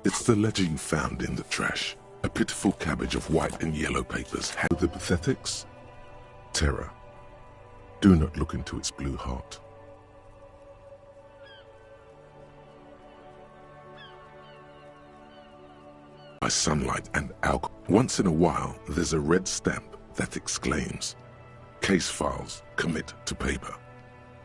It's the ledger you found in the trash. A pitiful cabbage of white and yellow papers. How the pathetics? Terror. Do not look into its blue heart. By sunlight and alcohol. Once in a while, there's a red stamp that exclaims, "Case files, commit to paper."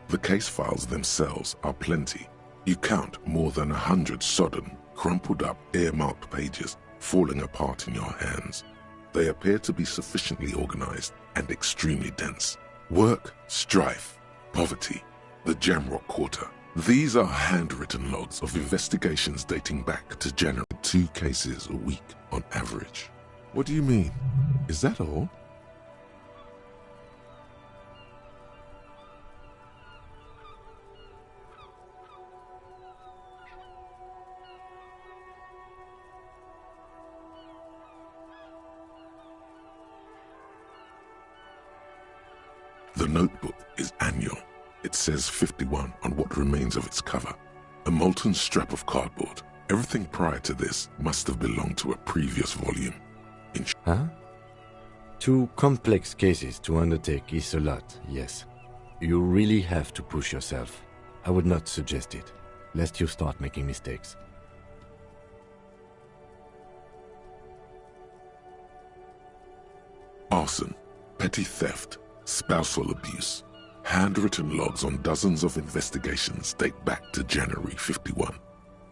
The case files themselves are plenty. You count more than 100 sodden, crumpled up, earmarked pages falling apart in your hands. They appear to be sufficiently organized and extremely dense. Work, strife, poverty, the Jamrock Quarter. These are handwritten logs of investigations dating back to January. 2 cases a week on average. What do you mean? Is that all? The notebook is annual. It says 51 on what remains of its cover. A molten strap of cardboard. Everything prior to this must have belonged to a previous volume. Huh? 2 complex cases to undertake is a lot, yes. You really have to push yourself. I would not suggest it, lest you start making mistakes. Arson, petty theft, spousal abuse. Handwritten logs on dozens of investigations date back to January 51.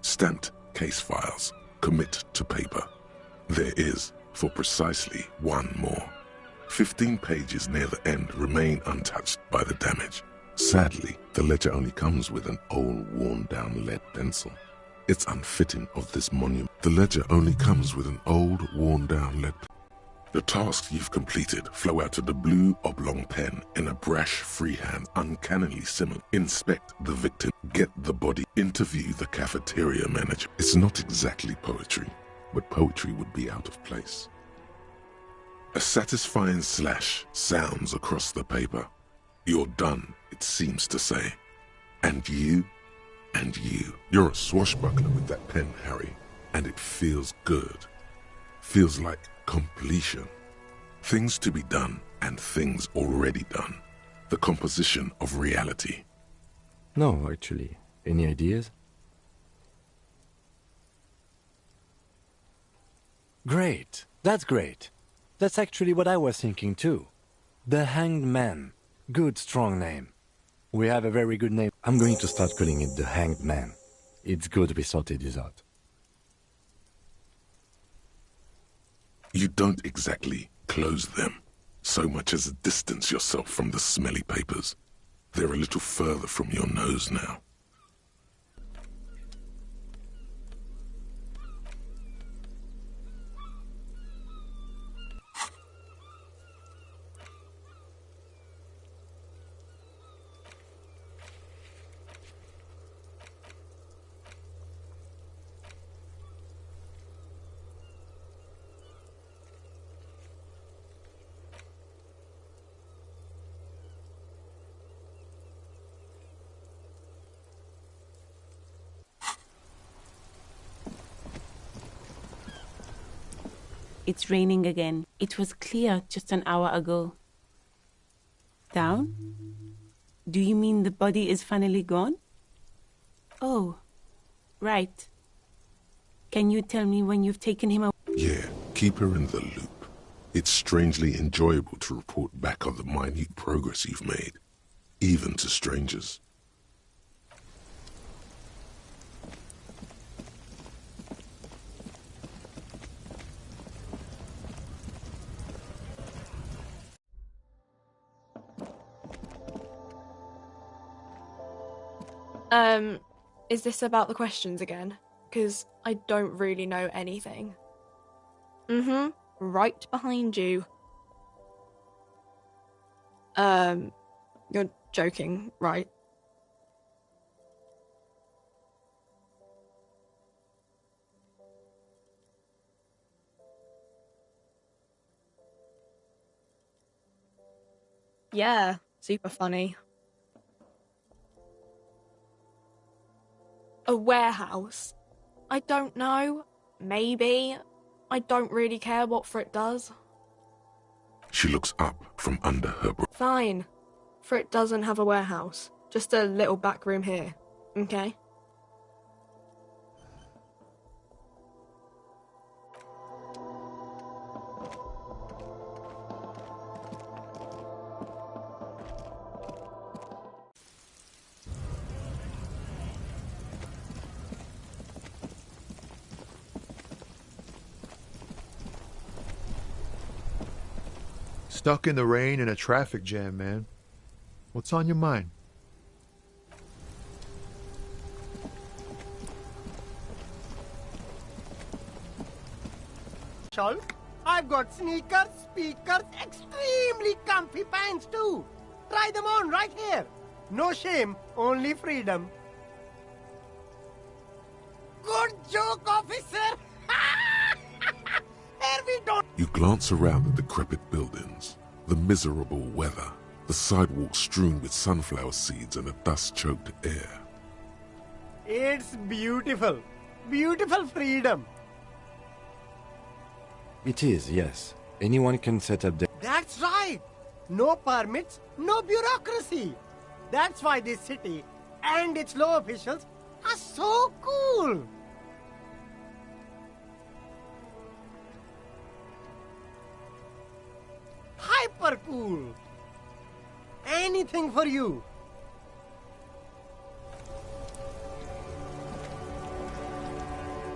Stamped case files, commit to paper. There is, for precisely one more. 15 pages near the end remain untouched by the damage. Sadly, the ledger only comes with an old, worn-down lead pencil. It's unfitting of this monument. The ledger only comes with an old, worn-down lead pencil. The tasks you've completed flow out of the blue oblong pen in a brash freehand, uncannily similar. Inspect the victim, get the body, interview the cafeteria manager. It's not exactly poetry, but poetry would be out of place. A satisfying slash sounds across the paper. You're done, it seems to say. And you, and you. You're a swashbuckler with that pen, Harry, and it feels good. Feels like completion. Things to be done and things already done. The composition of reality. No, actually. Any ideas? Great. That's great. That's actually what I was thinking too. The Hanged Man. Good, strong name. We have a very good name. I'm going to start calling it the Hanged Man. It's good we sorted this out. You don't exactly close them, so much as distance yourself from the smelly papers. They're a little further from your nose now. It's raining again. It was clear just an hour ago. Down? Do you mean the body is finally gone? Oh, right. Can you tell me when you've taken him away? Yeah, keep her in the loop. It's strangely enjoyable to report back on the minute progress you've made, even to strangers. Is this about the questions again? Because I don't really know anything. Right behind you. You're joking, right? Yeah, super funny. A warehouse? I don't know. maybe. I don't really care what Frit does. She looks up from under her brow. Fine. Frit doesn't have a warehouse. Just a little back room here. Okay? Stuck in the rain in a traffic jam, man. What's on your mind? I've got sneakers, speakers, extremely comfy pants too. Try them on right here. No shame, only freedom. Good joke, officer. Here we don't. You glance around the decrepit buildings, the miserable weather, the sidewalks strewn with sunflower seeds and a dust-choked air. It's beautiful. Beautiful freedom. It is, yes. Anyone can set up their... That's right. No permits, no bureaucracy. That's why this city and its law officials are so cool. Hyper cool. Anything for you.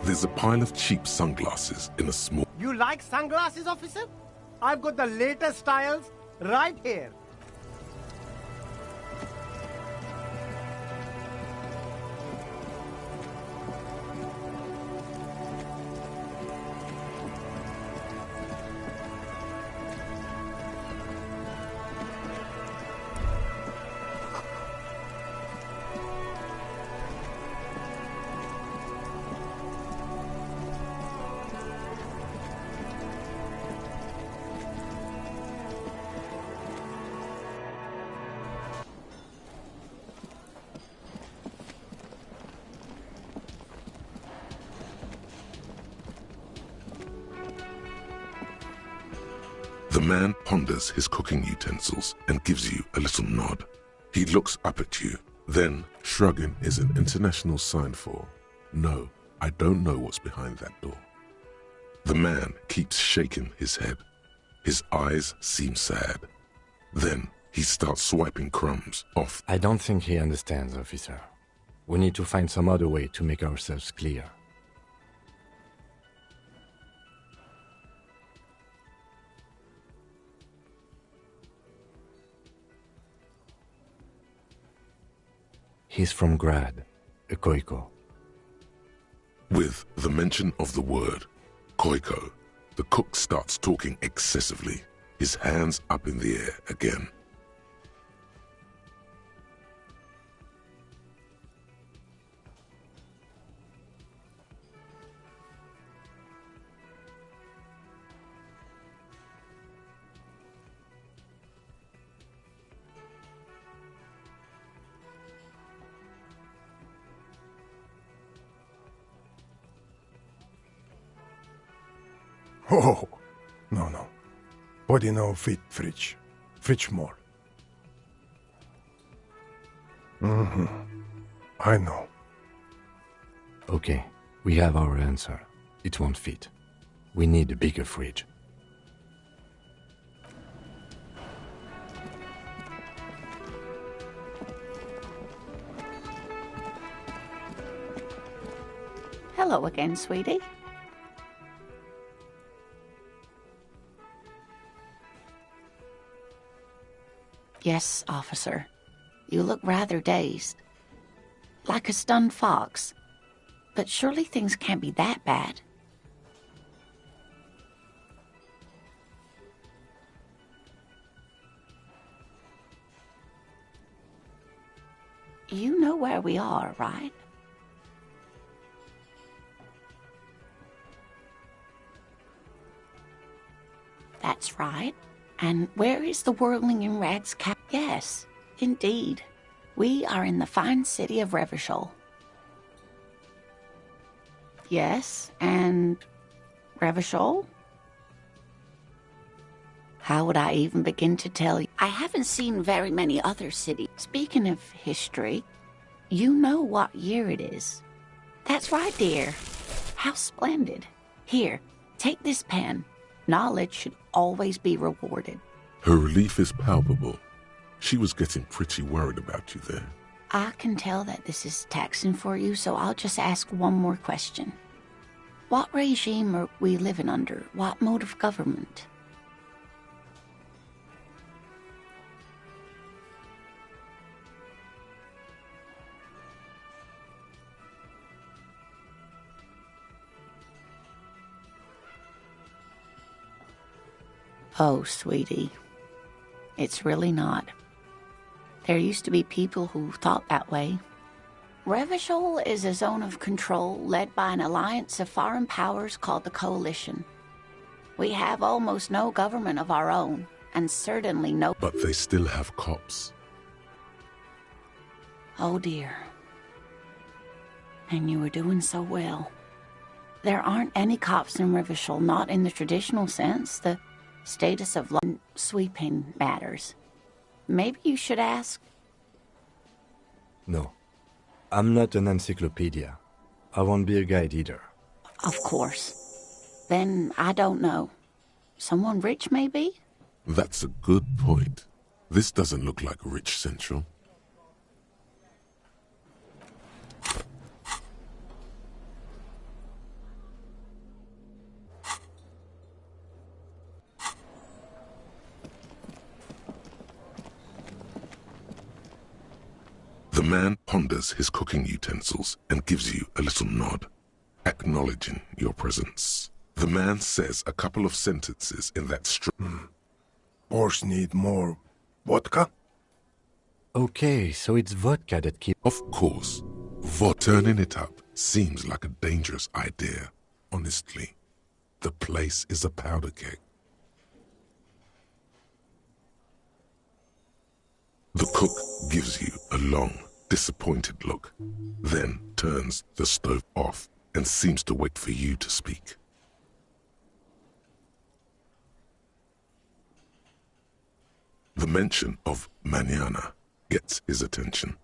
There's a pile of cheap sunglasses in a small... You like sunglasses, officer? I've got the latest styles right here. The man ponders his cooking utensils and gives you a little nod. He looks up at you, then shrugging is an international sign for, no, I don't know what's behind that door. The man keeps shaking his head. His eyes seem sad. Then he starts swiping crumbs off. I don't think he understands, officer. We need to find some other way to make ourselves clear. He's from Grad, a Koiko. With the mention of the word Koiko, the cook starts talking excessively, his hands up in the air again. Oh, no. Body no fit fridge. Fridge more. I know. Okay, we have our answer. It won't fit. We need a bigger fridge. Hello again, sweetie. Yes, officer. You look rather dazed. Like a stunned fox. But surely things can't be that bad. You know where we are, right? That's right. And where is the whirling in rags cap? Yes, indeed. We are in the fine city of Revachol. Yes, and Revachol? How would I even begin to tell you? I haven't seen very many other cities. Speaking of history, you know what year it is. That's right, dear. How splendid. Here, take this pen. Knowledge should always be rewarded. Her relief is palpable. She was getting pretty worried about you there. I can tell that this is taxing for you, so I'll just ask one more question. What regime are we living under? What mode of government? Oh, sweetie, it's really not. There used to be people who thought that way. Revachol is a zone of control led by an alliance of foreign powers called the Coalition. We have almost no government of our own, and certainly no... But they still have cops. Oh dear. And you were doing so well. There aren't any cops in Revachol, not in the traditional sense. The status of London sweeping matters. Maybe you should ask... No. I'm not an encyclopedia. I won't be a guide either. Of course. Then I don't know. Someone rich, maybe? That's a good point. This doesn't look like Rich Central. The man ponders his cooking utensils and gives you a little nod, acknowledging your presence. The man says a couple of sentences in that Boars need more vodka? Okay, so it's vodka that keeps... Of course, turning it up seems like a dangerous idea. Honestly, the place is a powder keg. The cook gives you a long, disappointed look, then turns the stove off and seems to wait for you to speak. The mention of mañana gets his attention.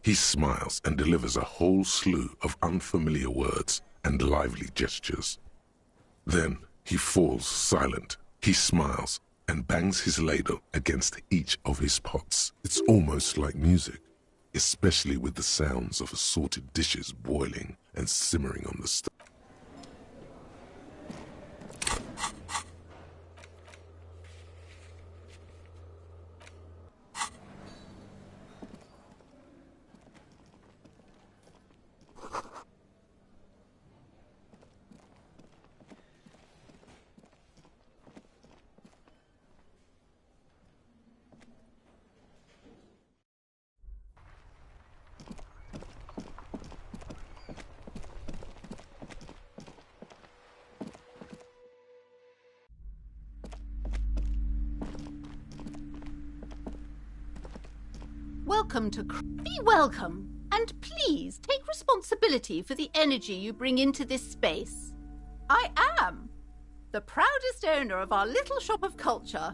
He smiles and delivers a whole slew of unfamiliar words and lively gestures. Then he falls silent. He smiles and bangs his ladle against each of his pots. It's almost like music, especially with the sounds of assorted dishes boiling and simmering on the stove. Welcome to... Be welcome, and please take responsibility for the energy you bring into this space. I am the proudest owner of our little shop of culture.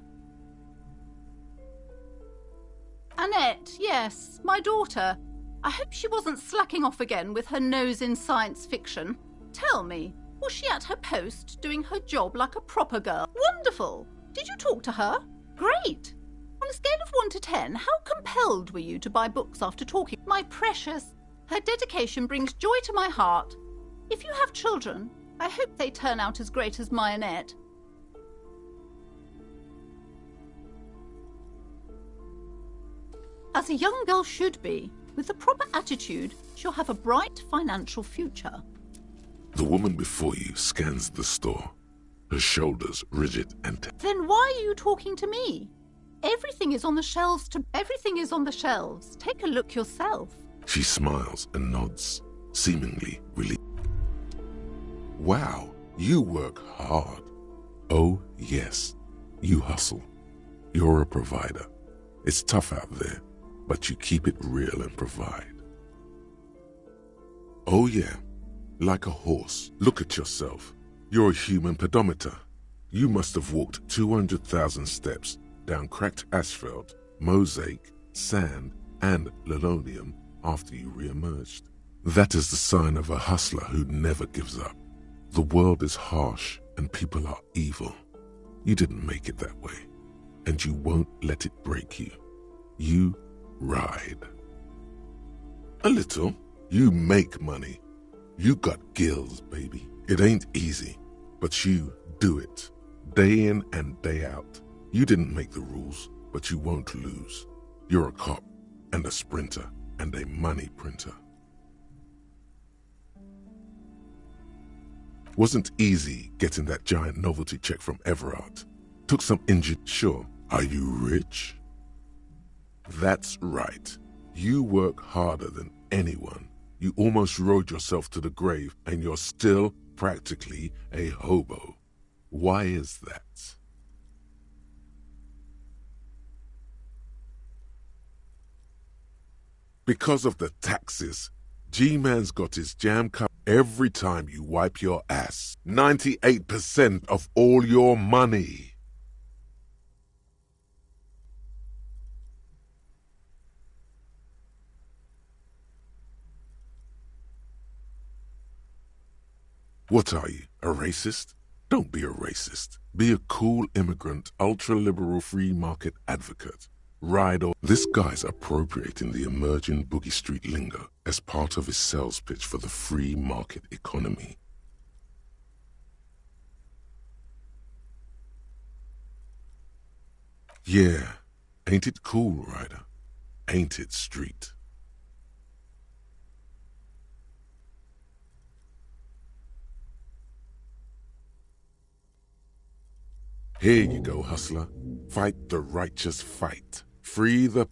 Annette, yes, my daughter. I hope she wasn't slacking off again with her nose in science fiction. Tell me, was she at her post doing her job like a proper girl? Wonderful! Did you talk to her? Great! On a scale of 1 to 10, how compelled were you to buy books after talking? My precious, her dedication brings joy to my heart. If you have children, I hope they turn out as great as my Annette. As a young girl should be, with the proper attitude, she'll have a bright financial future. The woman before you scans the store, her shoulders rigid and tense. Then why are you talking to me? Everything is on the shelves. Take a look yourself. She smiles and nods, seemingly relieved. Wow, you work hard. Oh, yes, you hustle. You're a provider. It's tough out there, but you keep it real and provide. Oh, yeah, Like a horse. Look at yourself. You're a human pedometer. You must have walked 200,000 steps down cracked asphalt, mosaic, sand, and linoleum after you re-emerged. That is the sign of a hustler who never gives up. The world is harsh and people are evil. You didn't make it that way, and you won't let it break you. You ride. A little. You make money. You got gills, baby. It ain't easy, but you do it. Day in and day out. You didn't make the rules, but you won't lose. You're a cop and a sprinter and a money printer. Wasn't easy getting that giant novelty check from Everard. Took some injured, sure. Are you rich? That's right. You work harder than anyone. You almost rode yourself to the grave, and you're still practically a hobo. Why is that? Because of the taxes. G-Man's got his jam cut every time you wipe your ass. 98% of all your money. What are you, a racist? Don't be a racist. Be a cool immigrant, ultra-liberal free market advocate. Ride or... This guy's appropriating the emerging Boogie Street lingo as part of his sales pitch for the free market economy. Yeah, ain't it cool, Ryder? Ain't it street? Here you go, hustler. Fight the righteous fight. Free the...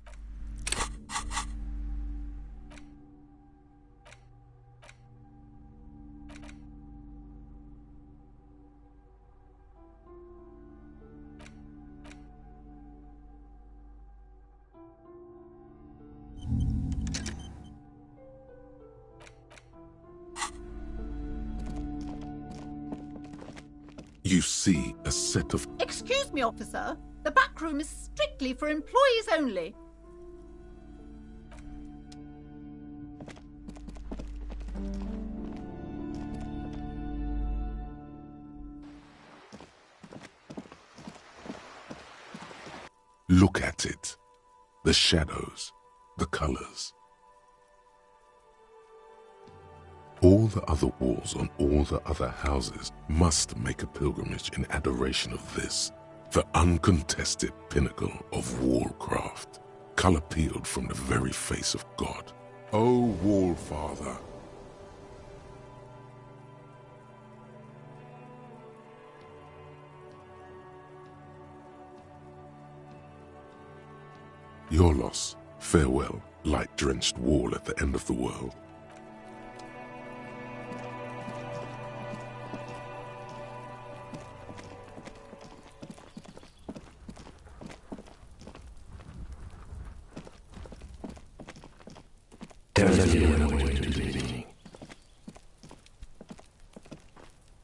You see a set of... Excuse me, officer. The back room is strictly for employees only. Look at it. The shadows, the colors. All the other walls on all the other houses must make a pilgrimage in adoration of this, the uncontested pinnacle of wallcraft, color peeled from the very face of God. O Wall Father. Your loss, farewell, light-drenched wall at the end of the world.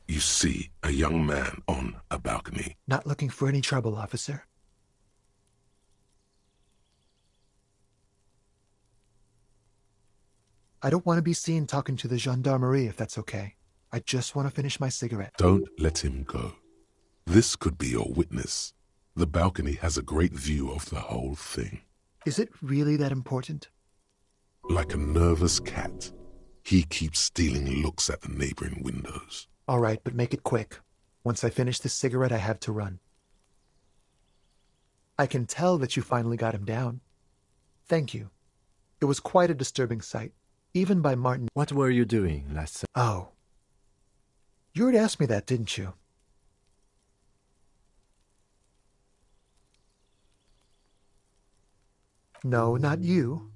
You see a young man on a balcony. Not looking for any trouble, officer. I don't want to be seen talking to the gendarmerie, if that's okay. I just want to finish my cigarette. Don't let him go. This could be your witness. The balcony has a great view of the whole thing. Is it really that important? Like a nervous cat, he keeps stealing looks at the neighboring windows. All right, but make it quick. Once I finish this cigarette, I have to run. I can tell that you finally got him down. Thank you. It was quite a disturbing sight, even by Martin. What were you doing last Sunday? Oh. You already asked me that, didn't you? No, not you.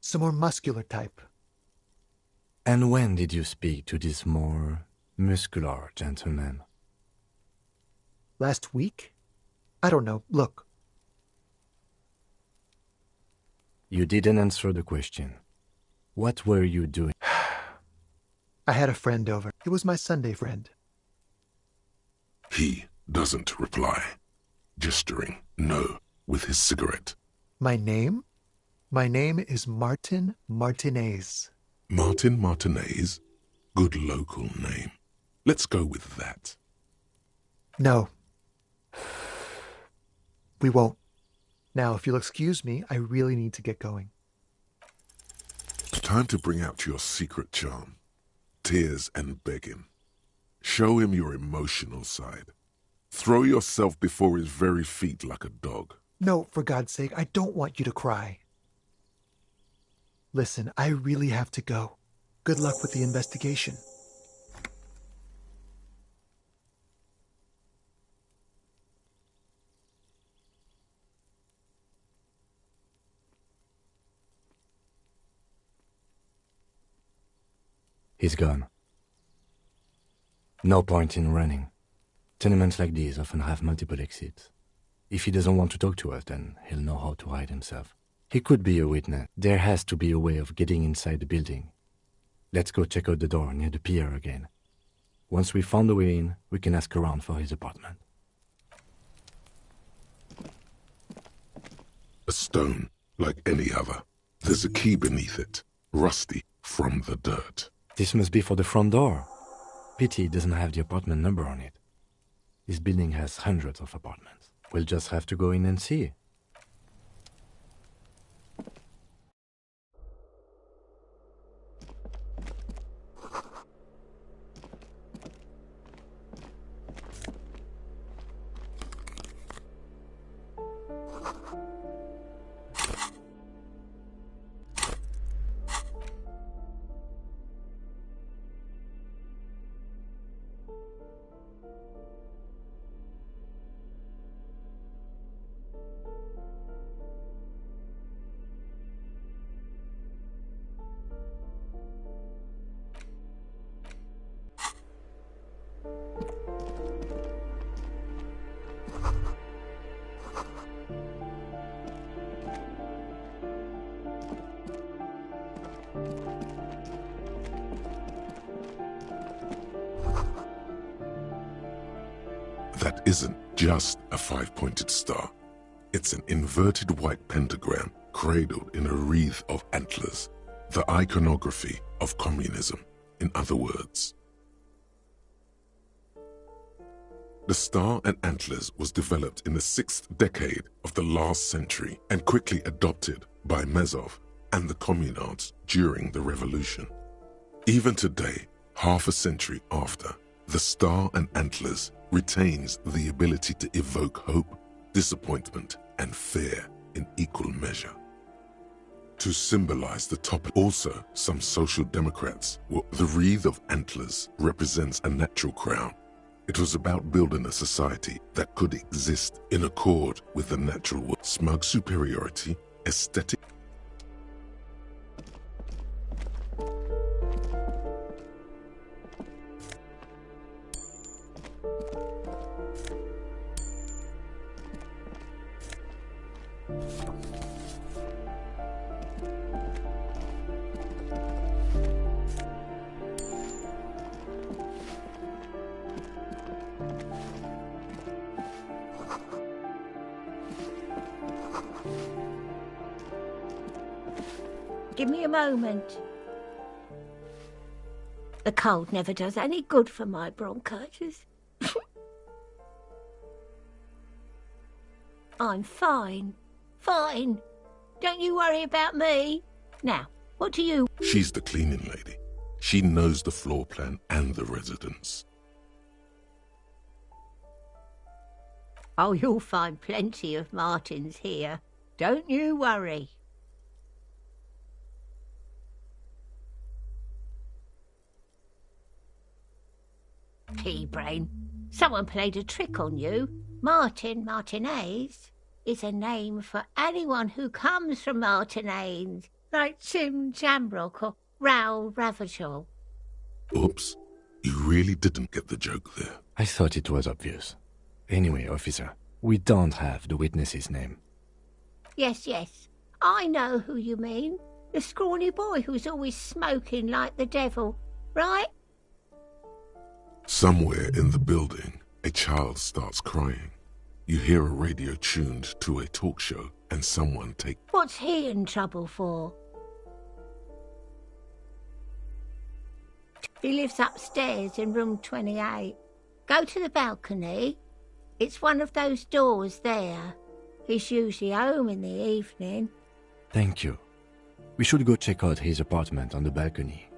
Some more muscular type. And when did you speak to this more muscular gentleman? Last week? I don't know. Look. You didn't answer the question. What were you doing? I had a friend over. It was my Sunday friend. He doesn't reply, gesturing no with his cigarette. My name? My name is Martin Martinez. Martin Martinez? Good local name. Let's go with that. No. We won't. Now, if you'll excuse me, I really need to get going. Time to bring out your secret charm. Tears and begging. Show him your emotional side. Throw yourself before his very feet like a dog. No, for God's sake, I don't want you to cry. Listen, I really have to go. Good luck with the investigation. He's gone. No point in running. Tenements like these often have multiple exits. If he doesn't want to talk to us, then he'll know how to hide himself. He could be a witness. There has to be a way of getting inside the building. Let's go check out the door near the pier again. Once we found a way in, we can ask around for his apartment. A stone, like any other. There's a key beneath it, rusty from the dirt. This must be for the front door. Pity it doesn't have the apartment number on it. This building has hundreds of apartments. We'll just have to go in and see. That isn't just a five-pointed star. It's an inverted white pentagram cradled in a wreath of antlers, the iconography of communism, in other words. The star and antlers was developed in the 6th decade of the last century and quickly adopted by Mazov and the communards during the revolution. Even today, half a century after, the star and antlers retains the ability to evoke hope, disappointment, and fear in equal measure. To symbolize the topic, also some social democrats, the wreath of antlers represents a natural crown. It was about building a society that could exist in accord with the natural world. Smug superiority, aesthetic. Give me a moment. The cold never does any good for my bronchitis. I'm fine. Fine. Don't you worry about me. Now, what do you... She's the cleaning lady. She knows the floor plan and the residence. Oh, you'll find plenty of Martins here. Don't you worry. Pea-brain. Someone played a trick on you. Martin Martinez is a name for anyone who comes from Martinez, like Tim Jambrock or Raoul Ravachol. Oops. You really didn't get the joke there. I thought it was obvious. Anyway, officer, we don't have the witness's name. Yes, yes. I know who you mean. The scrawny boy who's always smoking like the devil. right? Somewhere in the building, a child starts crying. You hear a radio tuned to a talk show and someone take... What's he in trouble for? He lives upstairs in room 28. Go to the balcony. It's one of those doors there. He's usually home in the evening. Thank you. We should go check out his apartment on the balcony.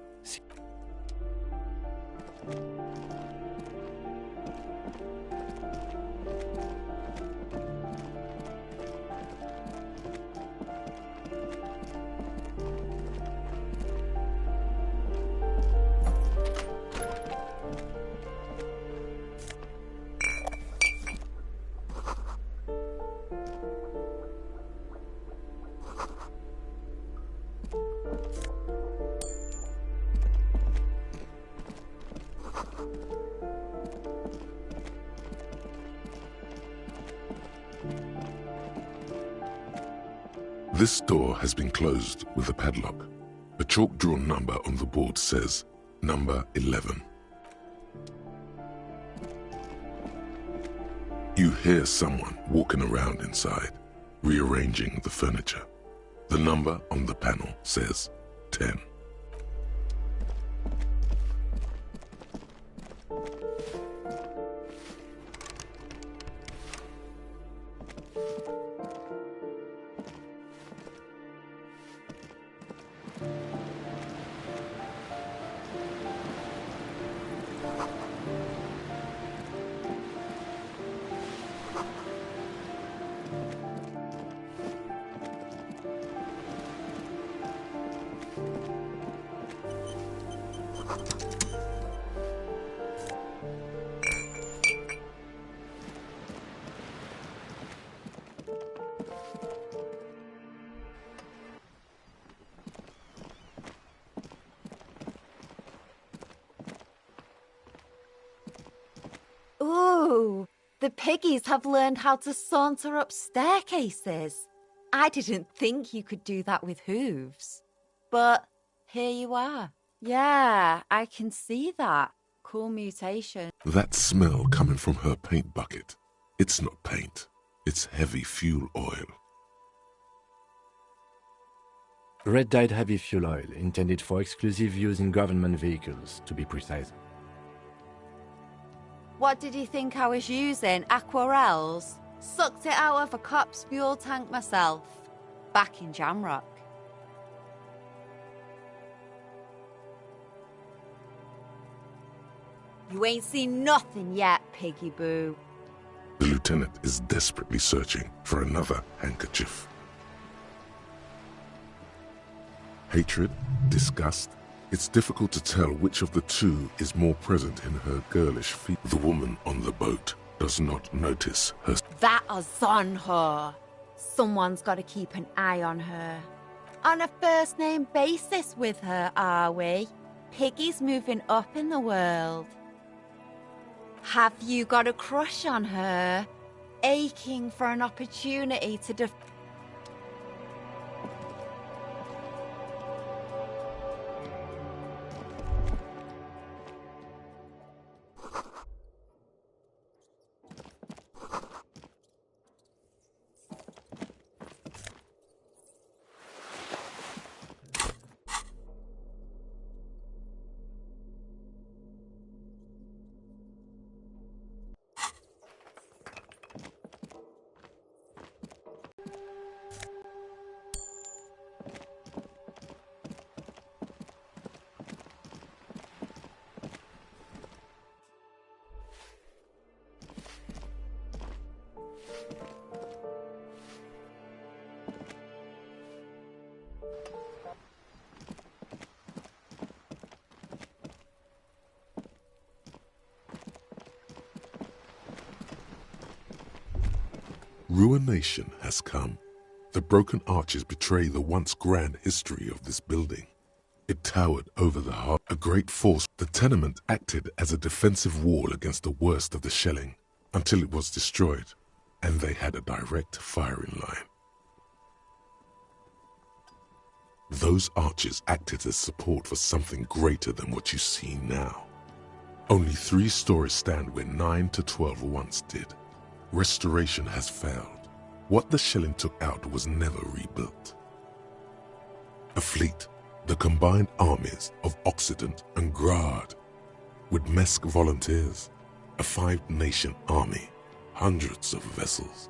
This door has been closed with a padlock. A chalk-drawn number on the board says, number 11. You hear someone walking around inside, rearranging the furniture. The number on the panel says 10. Ooh, the piggies have learned how to saunter up staircases. I didn't think you could do that with hooves. But here you are. Yeah, I can see that. Cool mutation. That smell coming from her paint bucket. It's not paint. It's heavy fuel oil. Red-dyed heavy fuel oil, intended for exclusive use in government vehicles, to be precise. What did you think I was using? Aquarels? Sucked it out of a cop's fuel tank myself. Back in Jamrock. You ain't seen nothing yet, Piggy Boo. The lieutenant is desperately searching for another handkerchief. Hatred, disgust. It's difficult to tell which of the two is more present in her girlish feet. The woman on the boat does not notice her. That is on her. Someone's got to keep an eye on her. On a first-name basis with her, are we? Piggy's moving up in the world. Have you got a crush on her? Aching for an opportunity to Ruination has come. The broken arches betray the once grand history of this building. It towered over the heart, a great force. The tenement acted as a defensive wall against the worst of the shelling, until it was destroyed, and they had a direct firing line. Those arches acted as support for something greater than what you see now. Only 3 stories stand where 9 to 12 once did. Restoration has failed. What the shelling took out was never rebuilt. A fleet, the combined armies of Occident and Grad, with Mesk volunteers, a 5-nation army, hundreds of vessels.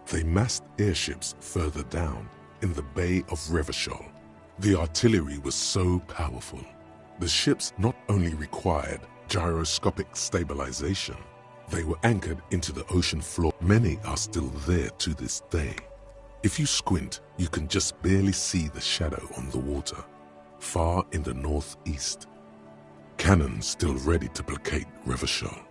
They massed airships further down in the Bay of Revachol. The artillery was so powerful. The ships not only required gyroscopic stabilization, they were anchored into the ocean floor. Many are still there to this day. If you squint, you can just barely see the shadow on the water, far in the northeast. Cannons still ready to placate Revachol.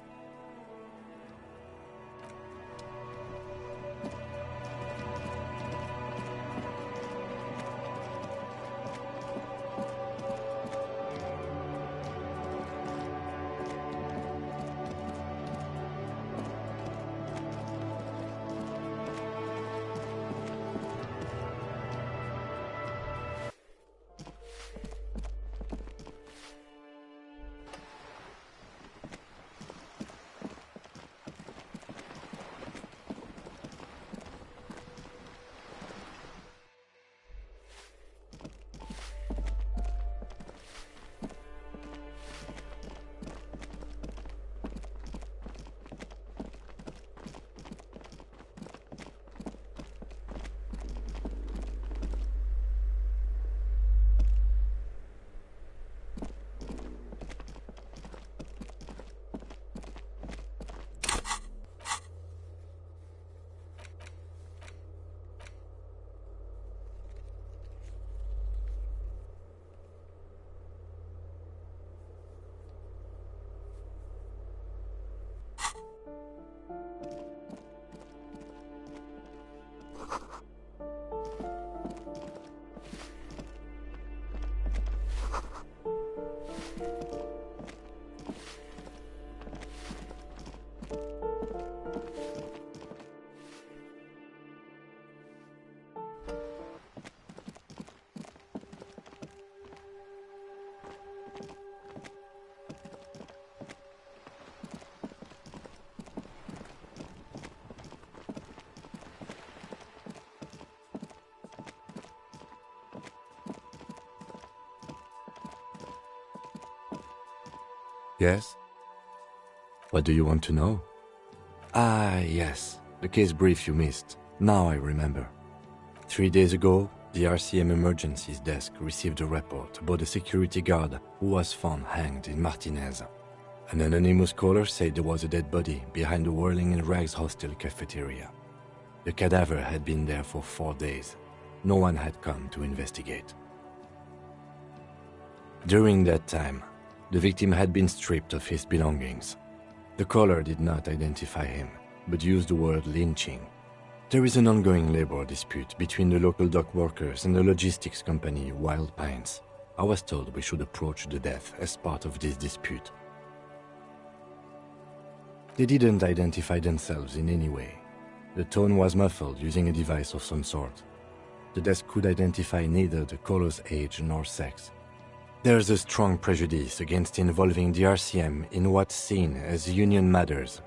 Yes? What do you want to know? Ah, yes, the case brief you missed. Now I remember. 3 days ago, the RCM Emergencies Desk received a report about a security guard who was found hanged in Martinez. An anonymous caller said there was a dead body behind the Whirling in Rags hostel cafeteria. The cadaver had been there for 4 days. No one had come to investigate. During that time, the victim had been stripped of his belongings. The caller did not identify him, but used the word lynching. There is an ongoing labor dispute between the local dock workers and the logistics company Wild Pines. I was told we should approach the death as part of this dispute. They didn't identify themselves in any way. The tone was muffled using a device of some sort. The desk could identify neither the caller's age nor sex. There's a strong prejudice against involving the RCM in what's seen as union matters.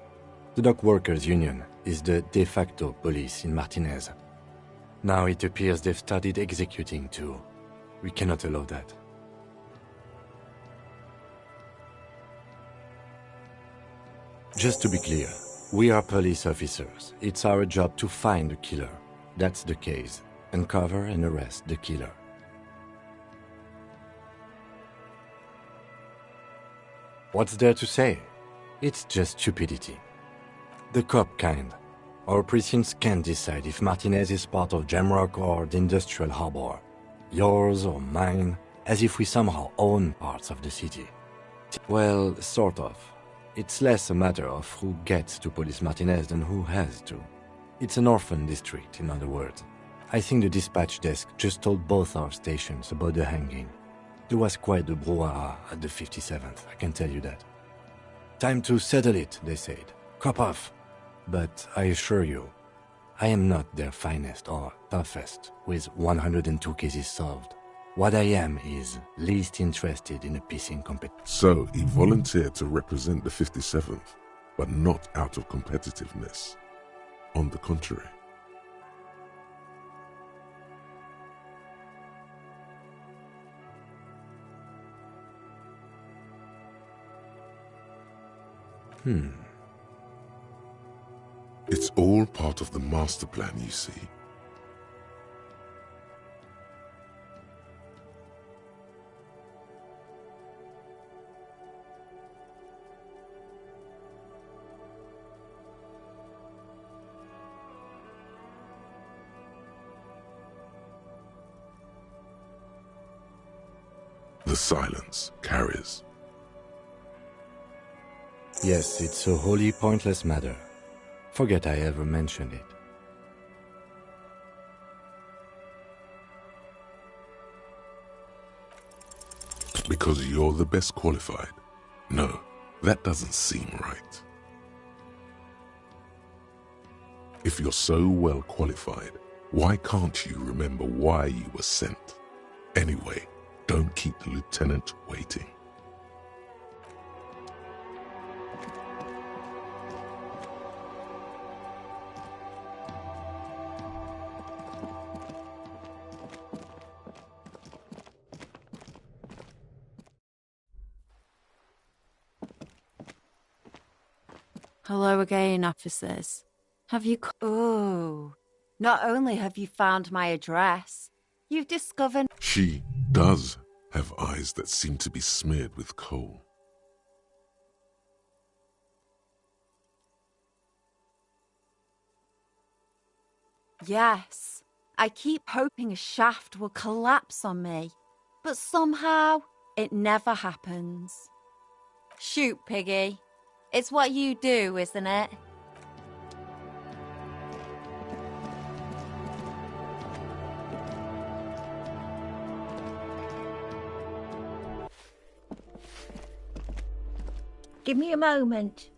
The dock workers' union is the de facto police in Martinez. Now it appears they've started executing too. We cannot allow that. Just to be clear, we are police officers. It's our job to find the killer. That's the case. Uncover and arrest the killer. What's there to say? It's just stupidity. The cop kind. Our precincts can't decide if Martinez is part of Jamrock or the Industrial Harbor. Yours or mine, as if we somehow own parts of the city. Well, sort of. It's less a matter of who gets to police Martinez than who has to. It's an orphan district, in other words. I think the dispatch desk just told both our stations about the hanging. There was quite the brouhaha at the 57th, I can tell you that. Time to settle it, they said. Cop off. But I assure you, I am not their finest or toughest, with 102 cases solved. What I am is least interested in a pissing competition. So he volunteered to represent the 57th, but not out of competitiveness. On the contrary. It's all part of the master plan, you see. The silence carries. Yes, it's a wholly pointless matter. Forget I ever mentioned it. Because you're the best qualified. No, that doesn't seem right. If you're so well qualified, why can't you remember why you were sent? Anyway, don't keep the lieutenant waiting. Hello again, officers. Have you... Oh, not only have you found my address, you've discovered... She does have eyes that seem to be smeared with coal. Yes, I keep hoping a shaft will collapse on me, but somehow it never happens. Shoot, Piggy. It's what you do, isn't it? Give me a moment.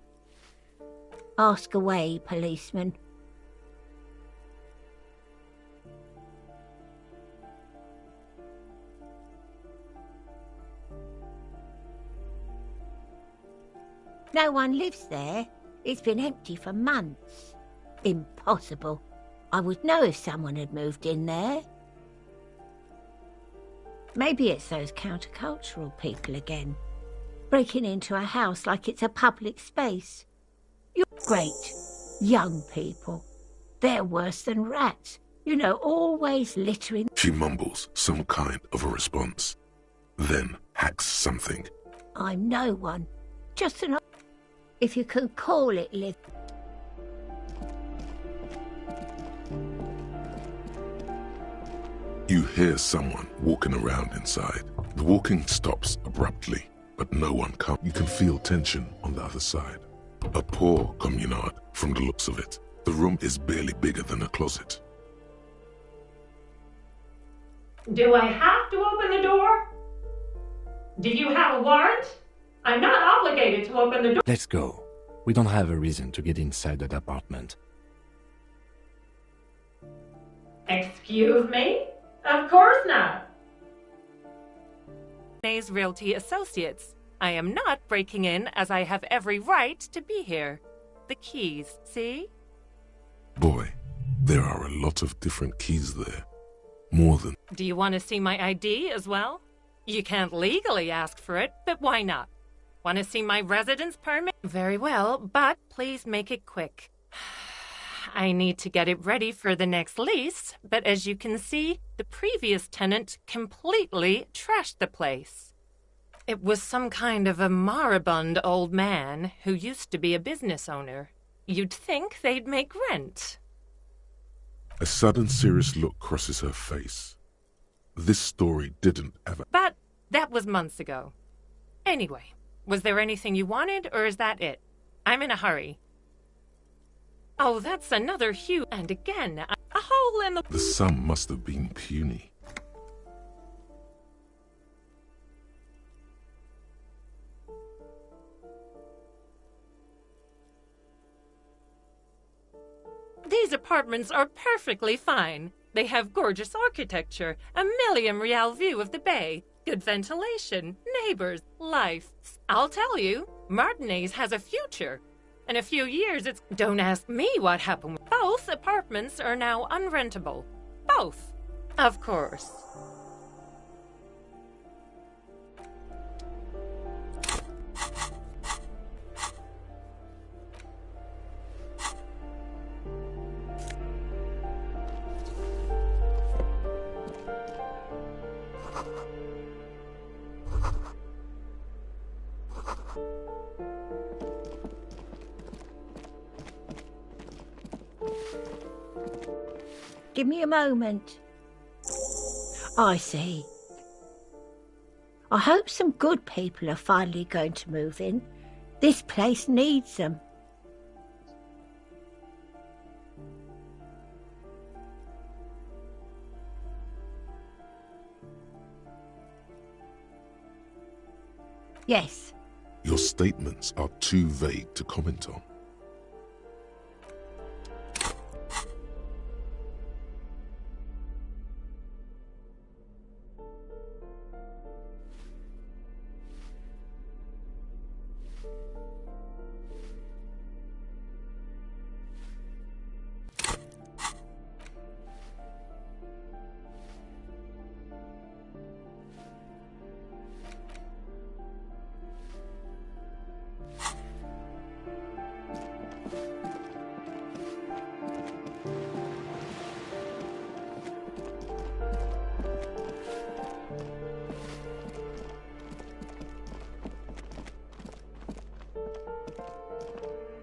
Ask away, policeman. No one lives there. It's been empty for months. Impossible. I would know if someone had moved in there. Maybe it's those countercultural people again, breaking into a house like it's a public space. You're great. Young people. They're worse than rats. You know, always littering. She mumbles some kind of a response, then hacks something. I'm no one. Just an... If you can call it live. You hear someone walking around inside. The walking stops abruptly, but no one comes. You can feel tension on the other side. A poor communard, from the looks of it. The room is barely bigger than a closet. Do I have to open the door? Do you have a warrant? I'm not obligated to open the door. Let's go. We don't have a reason to get inside that apartment. Excuse me? Of course not. Timeee's Realty Associates. I am not breaking in as I have every right to be here. The keys, see? Boy, there are a lot of different keys there. More than... Do you want to see my ID as well? You can't legally ask for it, but why not? Want to see my residence permit? Very well, but please make it quick. I need to get it ready for the next lease, but as you can see, the previous tenant completely trashed the place. It was some kind of a moribund old man who used to be a business owner. You'd think they'd make rent. A sudden serious look crosses her face. This story didn't ever... But that was months ago. Anyway, was there anything you wanted, or is that it? I'm in a hurry. Oh, that's another huge... And again, a hole in the... The sum must have been puny. These apartments are perfectly fine. They have gorgeous architecture, a million-real view of the bay, good ventilation, neighbors, life. I'll tell you, Martinez has a future. In a few years, it's... Don't ask me what happened. Both apartments are now unrentable. Both. Of course. Give me a moment. I see. I hope some good people are finally going to move in. This place needs them. Yes. Your statements are too vague to comment on.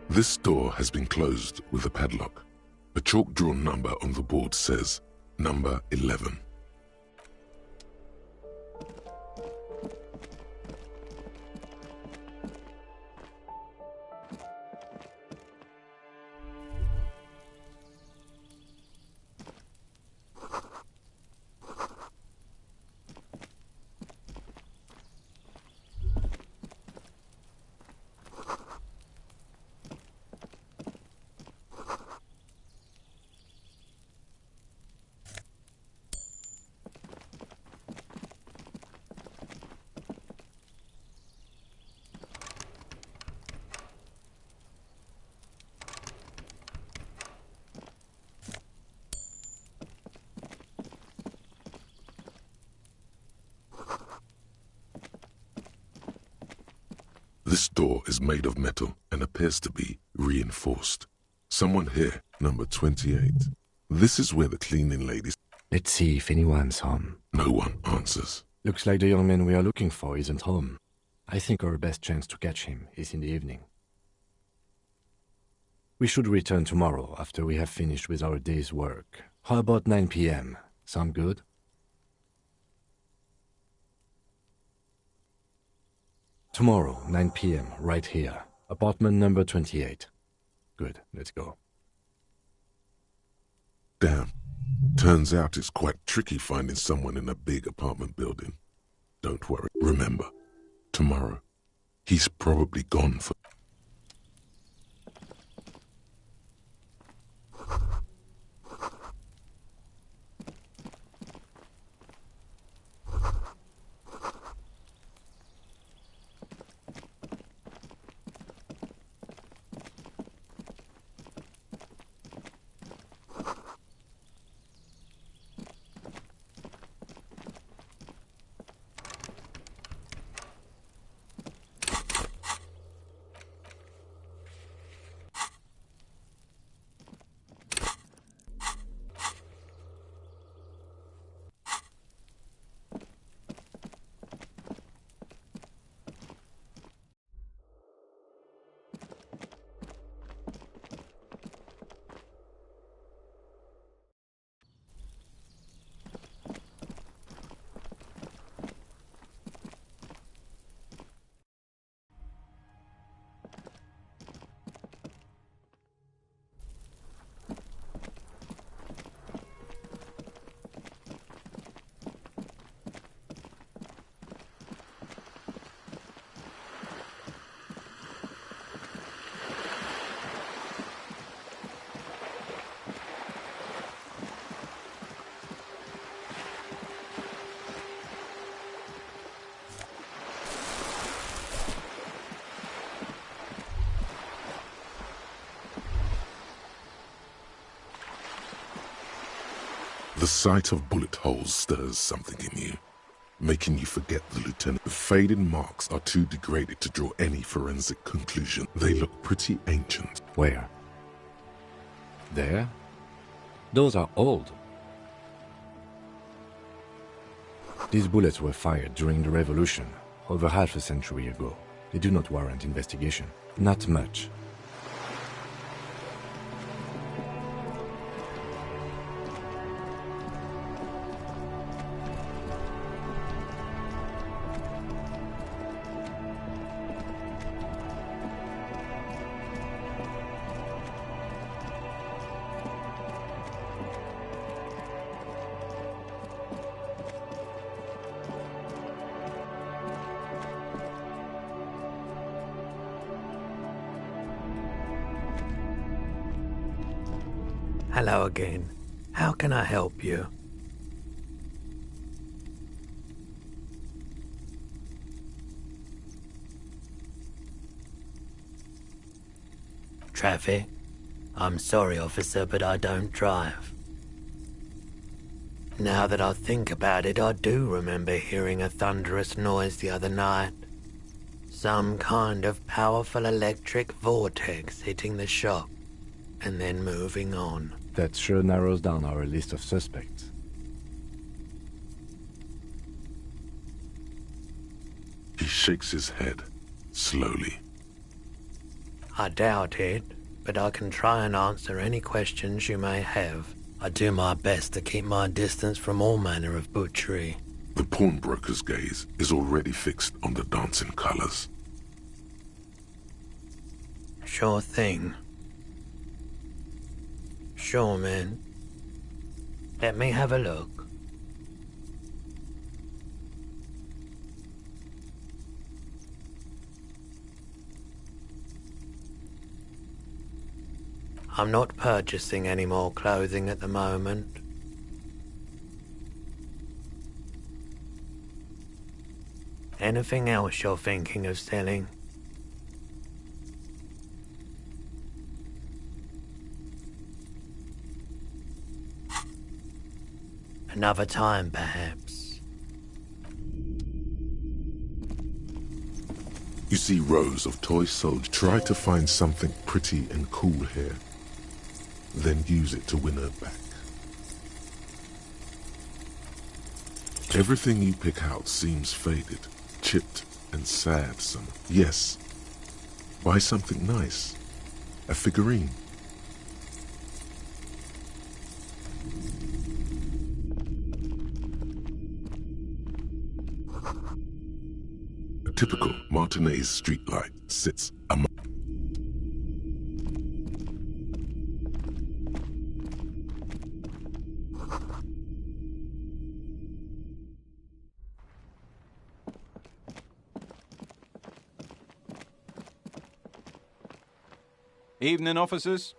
This door has been closed with a padlock. A chalk-drawn number on the board says, number 11. This door is made of metal and appears to be reinforced. Someone here, number 28. This is where the cleaning ladies... Let's see if anyone's home. No one answers. Looks like the young man we are looking for isn't home. I think our best chance to catch him is in the evening. We should return tomorrow after we have finished with our day's work. How about 9 p.m.? Sound good? Tomorrow, 9 p.m., right here. Apartment number 28. Good, let's go. Damn. Turns out it's quite tricky finding someone in a big apartment building. Don't worry. Remember, tomorrow, he's probably gone for... The sight of bullet holes stirs something in you, making you forget the lieutenant. The faded marks are too degraded to draw any forensic conclusion. They look pretty ancient. Where? There? Those are old. These bullets were fired during the Revolution, over half a century ago. They do not warrant investigation. Not much. Hello again. How can I help you? Traffic? I'm sorry, officer, but I don't drive. Now that I think about it, I do remember hearing a thunderous noise the other night. Some kind of powerful electric vortex hitting the shop, and then moving on. That sure narrows down our list of suspects. He shakes his head, slowly. I doubt it, but I can try and answer any questions you may have. I do my best to keep my distance from all manner of butchery. The pawnbroker's gaze is already fixed on the dancing colors. Sure thing. Sure, man. Let me have a look. I'm not purchasing any more clothing at the moment. Anything else you're thinking of selling? Another time, perhaps. You see rows of toy soldiers try to find something pretty and cool here, then use it to win her back. Everything you pick out seems faded, chipped, and sad some. Yes, buy something nice. A figurine. A typical Martinez streetlight sits among. Evening, officers.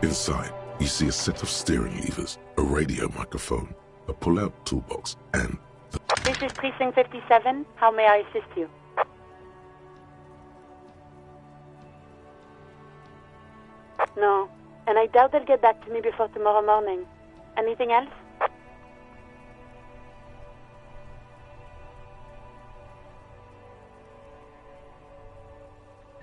Inside, you see a set of steering levers, a radio microphone, a pull-out toolbox, and the... This is Precinct 57. How may I assist you? No, and I doubt they'll get back to me before tomorrow morning. Anything else?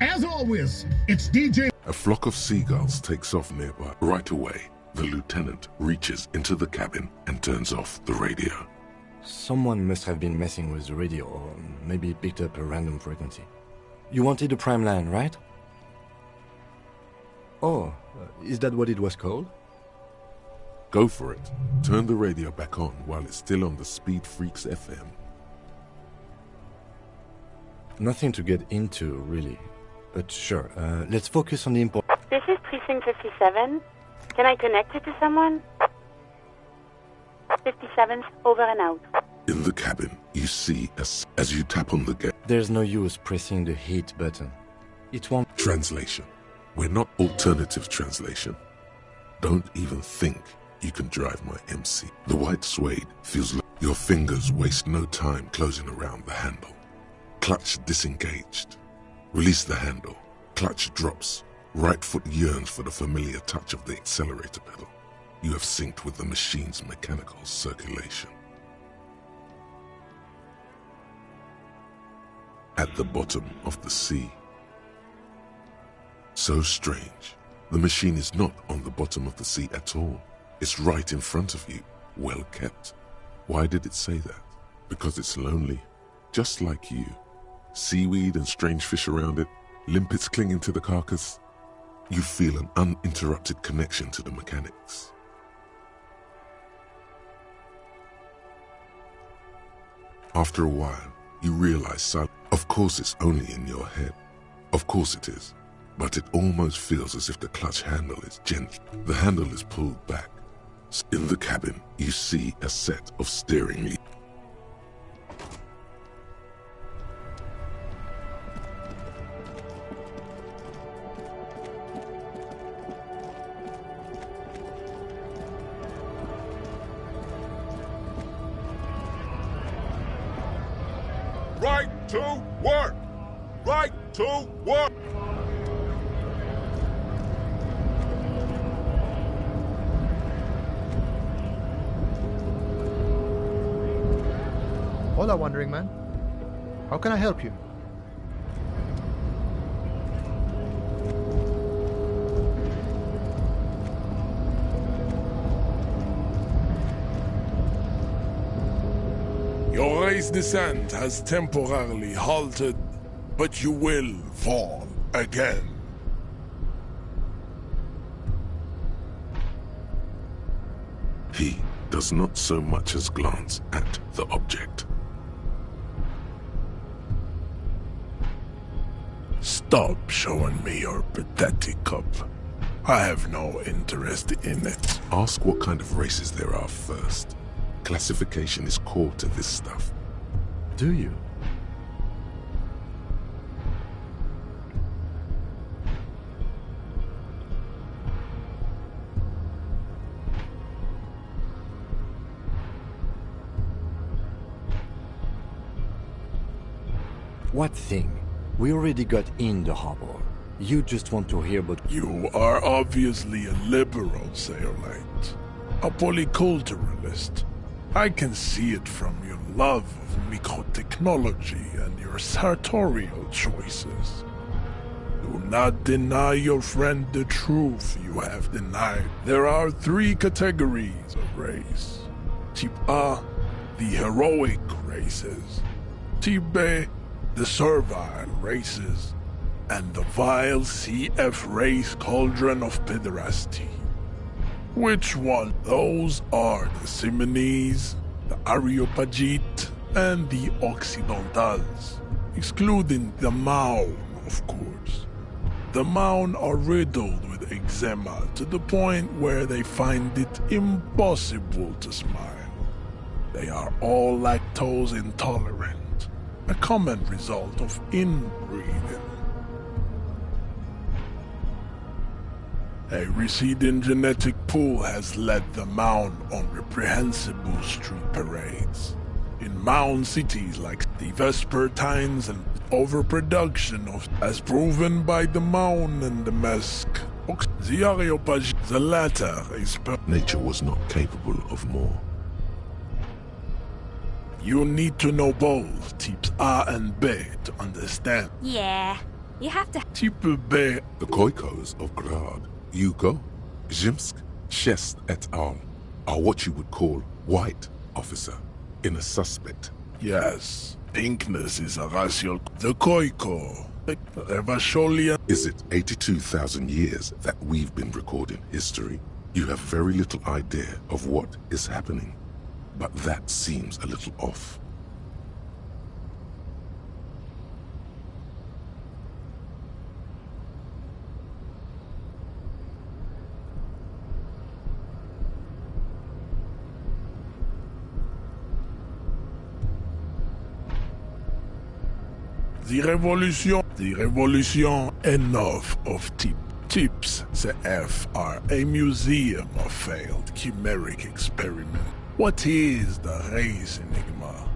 As always, it's DJ... A flock of seagulls takes off nearby. Right away, the lieutenant reaches into the cabin and turns off the radio. Someone must have been messing with the radio, or maybe picked up a random frequency. You wanted a prime line, right? Oh, is that what it was called? Go for it. Turn the radio back on while it's still on the Speed Freaks FM. Nothing to get into, really. but sure, let's focus on the important... This is Precinct 57. Can I connect it to someone? 57's over and out. In the cabin, you see as you tap on the gate. There's no use pressing the hit button. It won't... Translation. We're not alternative translation. Don't even think you can drive my MC. The white suede feels like your fingers waste no time closing around the handle. Clutch disengaged. Release the handle. Clutch drops. Right foot yearns for the familiar touch of the accelerator pedal. You have synced with the machine's mechanical circulation. At the bottom of the sea. So strange. The machine is not on the bottom of the sea at all. It's right in front of you, well kept. Why did it say that? Because it's lonely, just like you. Seaweed and strange fish around it, limpets clinging to the carcass. You feel an uninterrupted connection to the mechanics. After a while, you realize, of course it's only in your head. Of course it is. But it almost feels as if the clutch handle is gentle. The handle is pulled back. In the cabin, you see a set of steering levers. Right to work! Right to work! Hola, Wandering Man. How can I help you? Your race descent has temporarily halted, but you will fall again. He does not so much as glance at the object. Stop showing me your pathetic cup. I have no interest in it. Ask what kind of races there are first. Classification is core to this stuff. Do you? What thing? We already got in the harbor. You just want to hear about... You are obviously a liberal, Sailorite. A polyculturalist. I can see it from your love of microtechnology and your sartorial choices. Do not deny your friend the truth you have denied. There are 3 categories of race. Type A, the heroic races. Type B, the servile races, and the vile CF race cauldron of pederasty. Which one? Those are the Simonese, the Areopagite, and the Occidentals, excluding the Maun, of course. The Maun are riddled with eczema to the point where they find it impossible to smile. They are all lactose intolerant. A common result of inbreeding. A receding genetic pool has led the Maun on reprehensible street parades. In Maun cities like the Vespertines and overproduction of, as proven by the Maun and the Mesk. The latter is... Nature was not capable of more. You need to know both types A and B to understand. Yeah, you have to... Type B. The Khoikos of Grad, Yugo, Zhimsk, Shest et al. Are what you would call white, officer, in a suspect. Yes, pinkness is a racial... The Khoiko, the Revasholia... Is it 82,000 years that we've been recording history? You have very little idea of what is happening. But that seems a little off. The revolution, enough of tips. The F are a museum of failed chimeric experiment. What is the race enigma?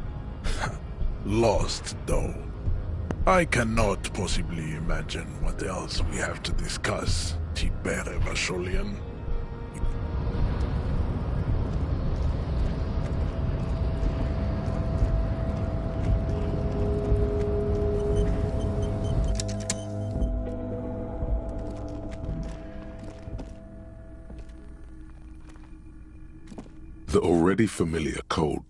Lost, though. I cannot possibly imagine what else we have to discuss, Tibere Vasholian. The already familiar code.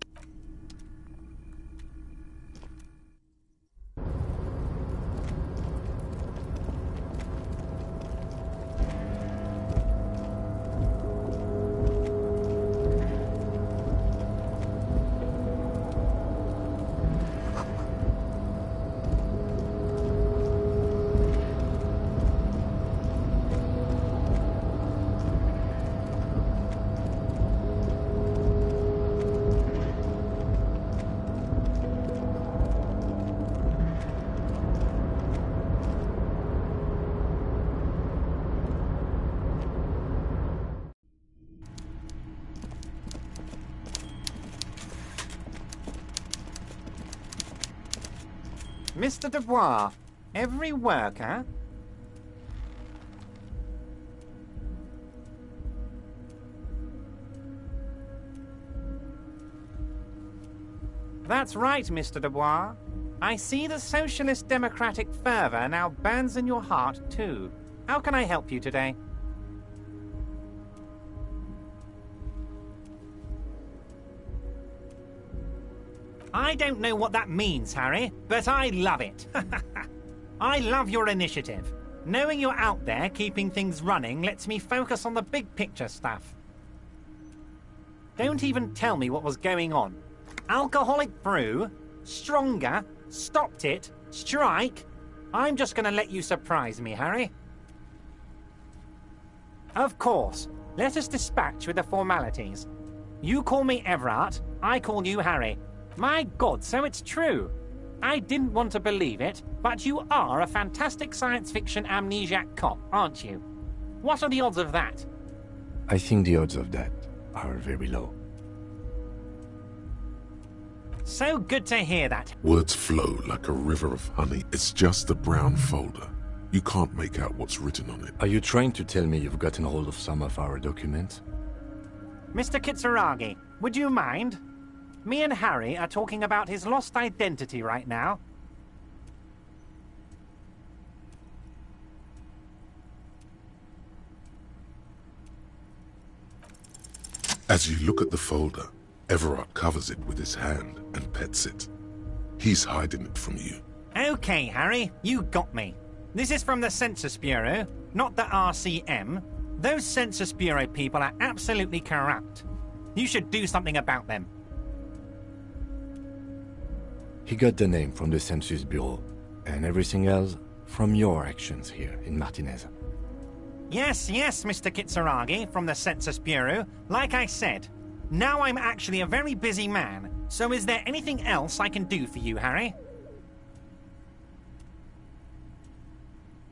Mr. Dubois, every worker... That's right, Mr. Dubois. I see the socialist democratic fervor now burns in your heart, too. How can I help you today? I don't know what that means, Harry, but I love it. I love your initiative. Knowing you're out there keeping things running lets me focus on the big picture stuff. Don't even tell me what was going on. Alcoholic brew? Stronger? Stopped it? Strike? I'm just going to let you surprise me, Harry. Of course. Let us dispatch with the formalities. You call me Everard, I call you Harry. My God, so it's true. I didn't want to believe it, but you are a fantastic science fiction amnesiac cop, aren't you? What are the odds of that? I think the odds of that are very low. So good to hear that. Words flow like a river of honey. It's just a brown folder. You can't make out what's written on it. Are you trying to tell me you've gotten hold of some of our documents? Mr. Kitsuragi, would you mind? Me and Harry are talking about his lost identity right now. As you look at the folder, Everard covers it with his hand and pets it. He's hiding it from you. Okay, Harry, you got me. This is from the Census Bureau, not the RCM. Those Census Bureau people are absolutely corrupt. You should do something about them. He got the name from the Census Bureau, and everything else from your actions here in Martinez. Yes, Mr. Kitsuragi from the Census Bureau. Like I said, now I'm actually a very busy man, so is there anything else I can do for you, Harry?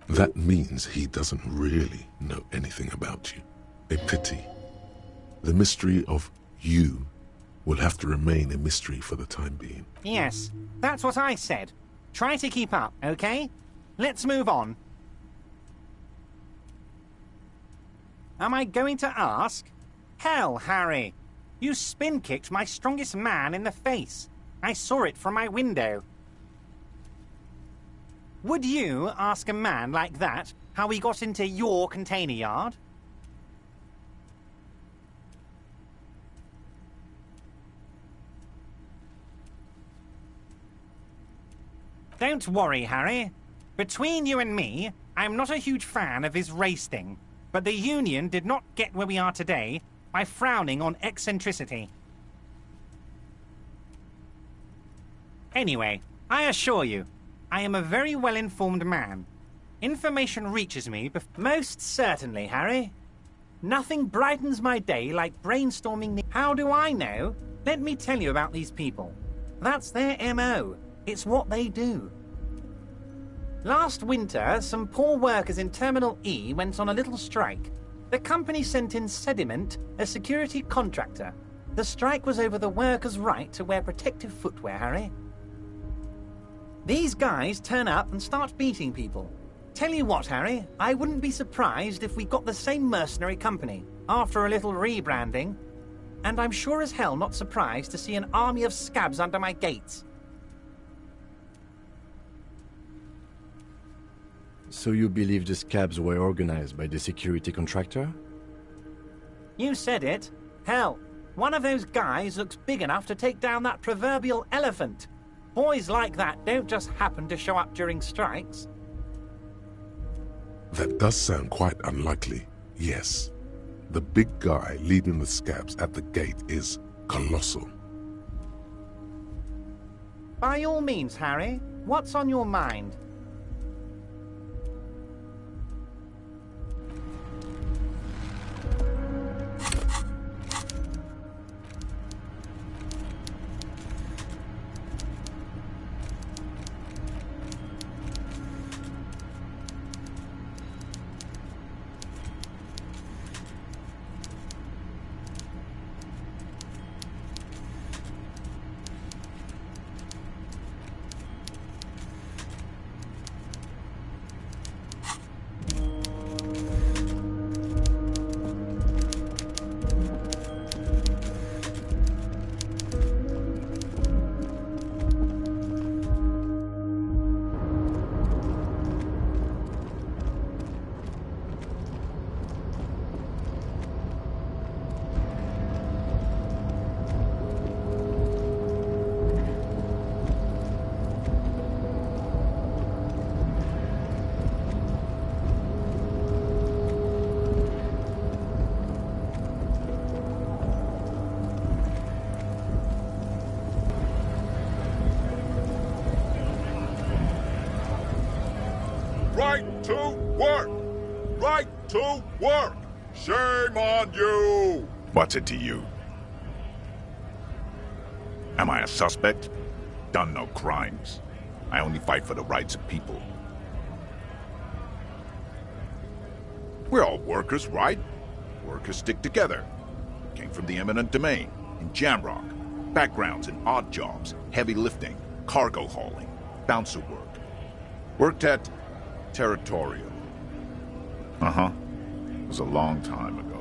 That means he doesn't really know anything about you. A pity. The mystery of you will have to remain a mystery for the time being. Yes, that's what I said. Try to keep up, okay? Let's move on. Am I going to ask? Hell, Harry. You spin-kicked my strongest man in the face. I saw it from my window. Would you ask a man like that how he got into your container yard? Don't worry, Harry. Between you and me, I'm not a huge fan of his race thing, but the Union did not get where we are today by frowning on eccentricity. Anyway, I assure you, I am a very well-informed man. Information reaches me most certainly, Harry. Nothing brightens my day like brainstorming. How do I know? Let me tell you about these people. That's their MO. It's what they do. Last winter, some poor workers in Terminal E went on a little strike. The company sent in Sediment, a security contractor. The strike was over the workers' right to wear protective footwear, Harry. These guys turn up and start beating people. Tell you what, Harry, I wouldn't be surprised if we got the same mercenary company, after a little rebranding. And I'm sure as hell not surprised to see an army of scabs under my gates. So you believe the scabs were organized by the security contractor? You said it. Hell, one of those guys looks big enough to take down that proverbial elephant. Boys like that don't just happen to show up during strikes. That does sound quite unlikely, yes. The big guy leading the scabs at the gate is colossal. By all means, Harry, what's on your mind? Right to work! Right to work! Shame on you! What's it to you? Am I a suspect? Done no crimes. I only fight for the rights of people. We're all workers, right? Workers stick together. Came from the eminent domain, in Jamrock. Backgrounds in odd jobs, heavy lifting, cargo hauling, bouncer work. Worked at Territorial. Uh-huh. It was a long time ago.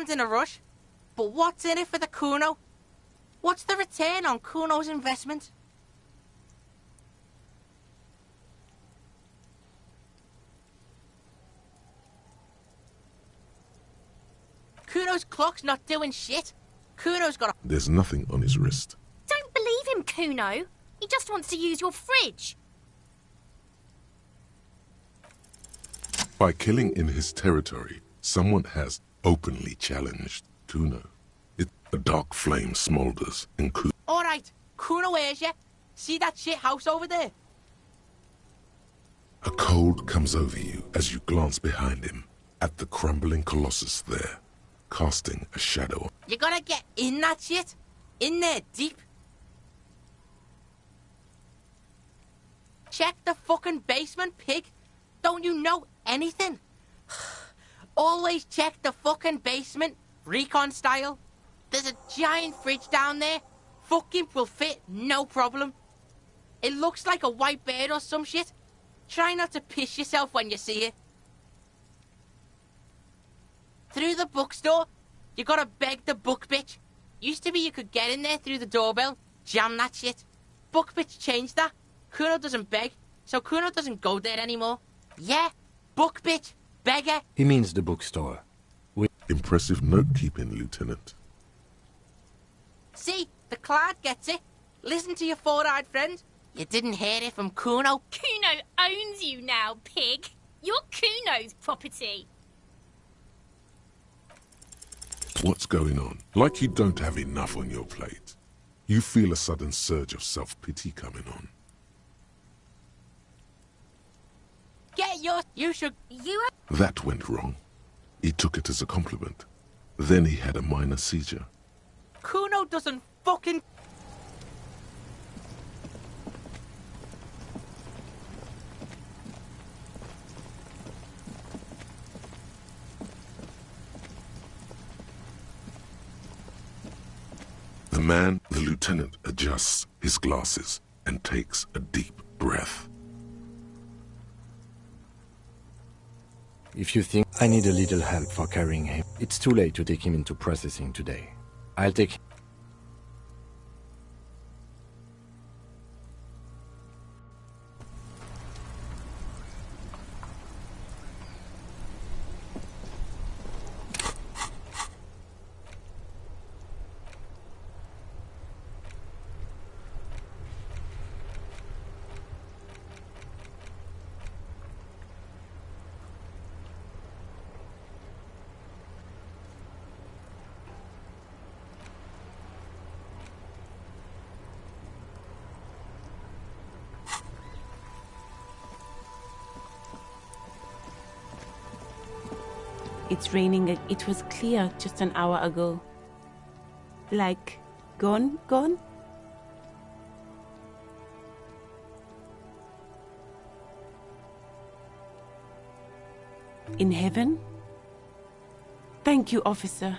In a rush, but what's in it for the Kuno? What's the return on Kuno's investment? Kuno's clock's not doing shit. Kuno's got a... There's nothing on his wrist. Don't believe him, Kuno. He just wants to use your fridge. By killing in his territory, someone has openly challenged Kuno. A dark flame smolders in Kuno. Alright, Kuno hears you. See that shit house over there? A cold comes over you as you glance behind him at the crumbling colossus there, casting a shadow. You gotta get in that shit. In there, deep. Check the fucking basement, pig. Don't you know anything? Always check the fucking basement, recon style. There's a giant fridge down there. Fucking will fit, no problem. It looks like a white bird or some shit. Try not to piss yourself when you see it. Through the bookstore, you gotta beg the book bitch. Used to be you could get in there through the doorbell, jam that shit. Buckbitch changed that. Kuno doesn't beg, so Kuno doesn't go there anymore. Yeah, Buckbitch, beggar. He means the bookstore. Impressive note-keeping, Lieutenant. See, the cloud gets it. Listen to your four-eyed friend. You didn't hear it from Kuno. Kuno owns you now, pig. You're Kuno's property. What's going on? Like you don't have enough on your plate. You feel a sudden surge of self-pity coming on. Get your... You should... You... That went wrong. He took it as a compliment. Then he had a minor seizure. Kuno doesn't fucking... The lieutenant adjusts his glasses and takes a deep breath. If you think I need a little help for carrying him, it's too late to take him into processing today. I'll take him. It's raining. It was clear just an hour ago. Like, gone? In heaven? Thank you, officer.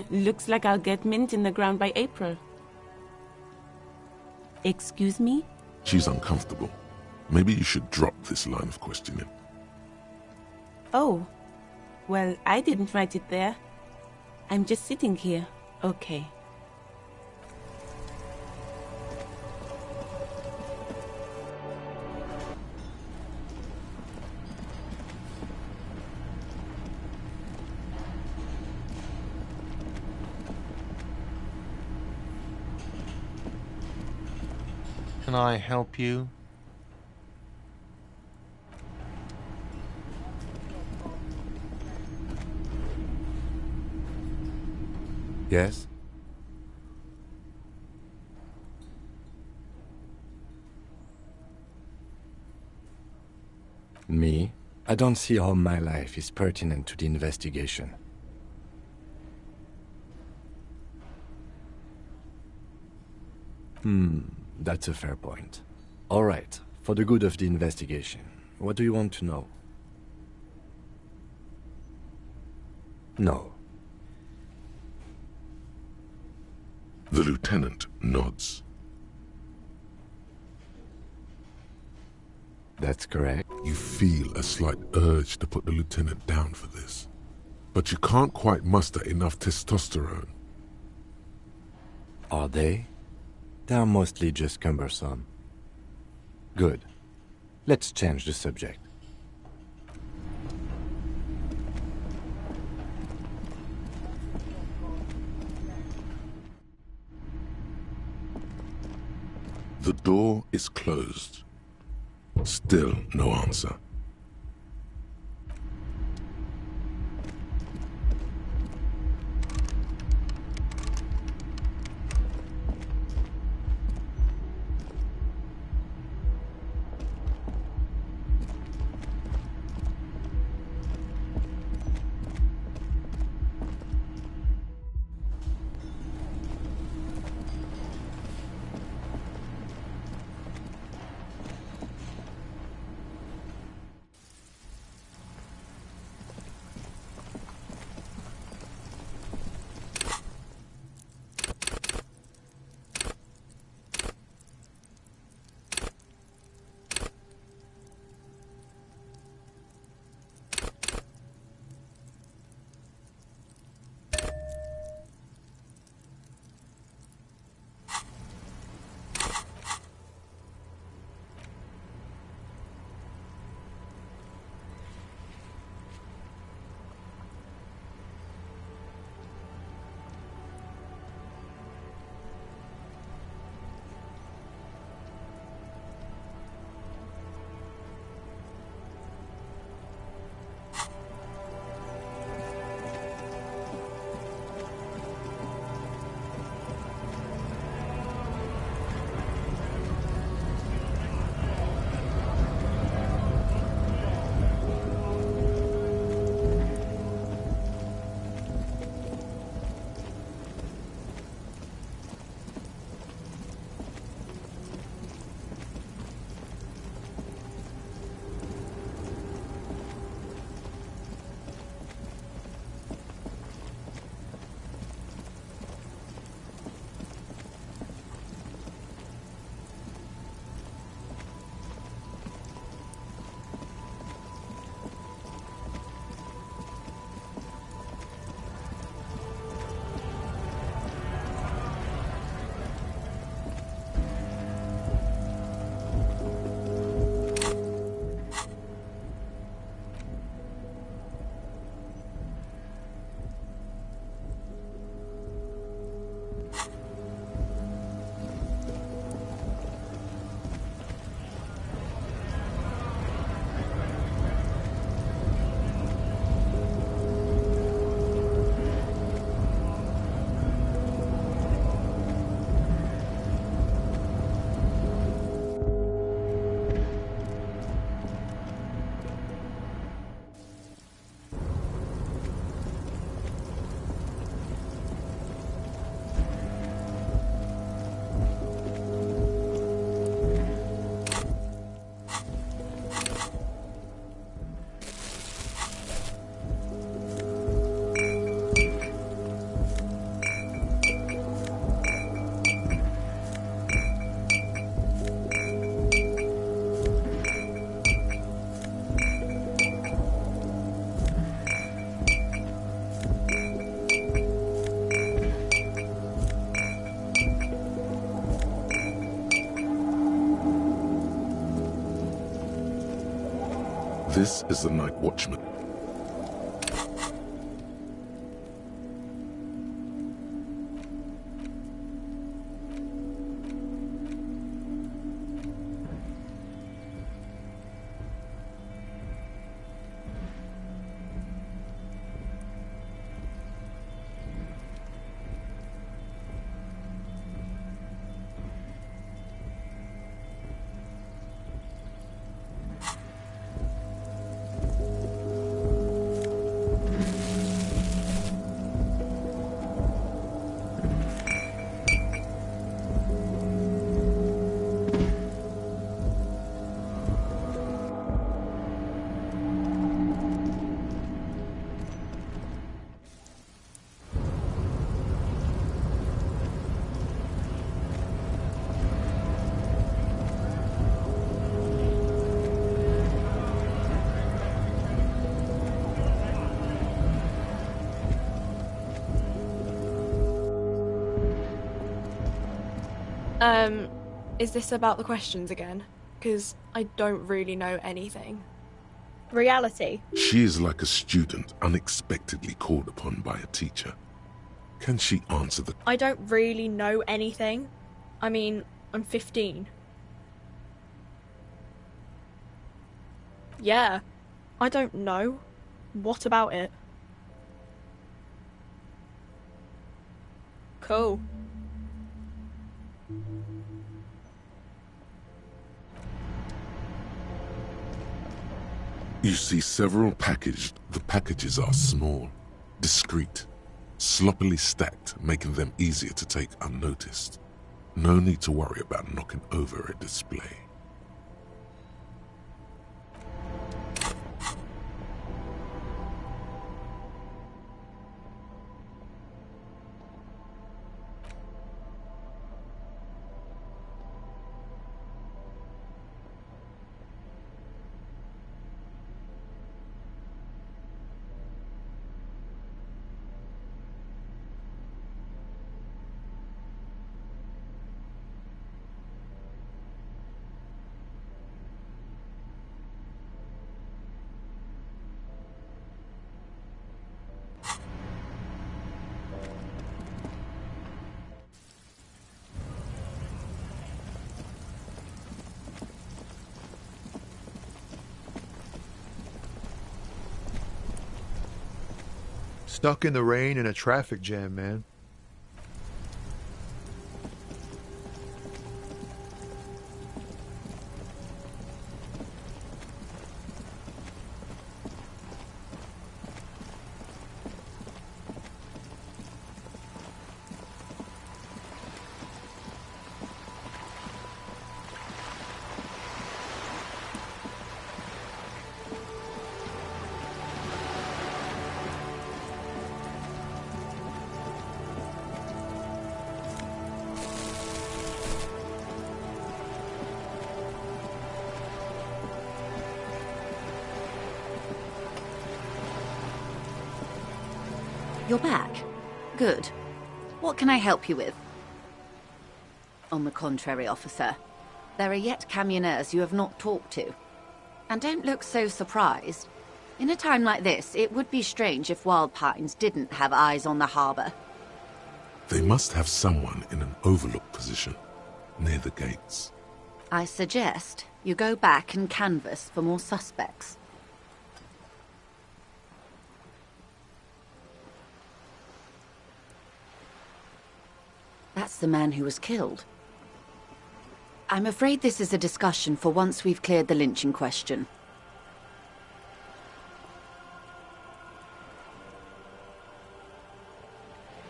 Looks like I'll get mint in the ground by April. Excuse me? She's uncomfortable. Maybe you should drop this line of questioning. Oh. Well, I didn't write it there. I'm just sitting here. Okay. Can I help you? Yes? Me? I don't see how my life is pertinent to the investigation. That's a fair point. All right, for the good of the investigation, what do you want to know? No. The lieutenant nods. That's correct. You feel a slight urge to put the lieutenant down for this, but you can't quite muster enough testosterone. Are they? They're mostly just cumbersome. Good. Let's change the subject. The door is closed. Still no answer. This is the night watchman. Is this about the questions again? Because I don't really know anything. Reality. She is like a student unexpectedly called upon by a teacher. Can she answer the... I don't really know anything. I mean, I'm 15. Yeah, I don't know. What about it? Cool. You see several packaged. The packages are small, discreet, sloppily stacked, making them easier to take unnoticed. No need to worry about knocking over a display. Stuck in the rain in a traffic jam, man. You're back. Good. What can I help you with? On the contrary, officer. There are yet camioneers you have not talked to. And don't look so surprised. In a time like this, it would be strange if Wild Pines didn't have eyes on the harbour. They must have someone in an overlook position, near the gates. I suggest you go back and canvass for more suspects. That's the man who was killed. I'm afraid this is a discussion for once we've cleared the lynching question.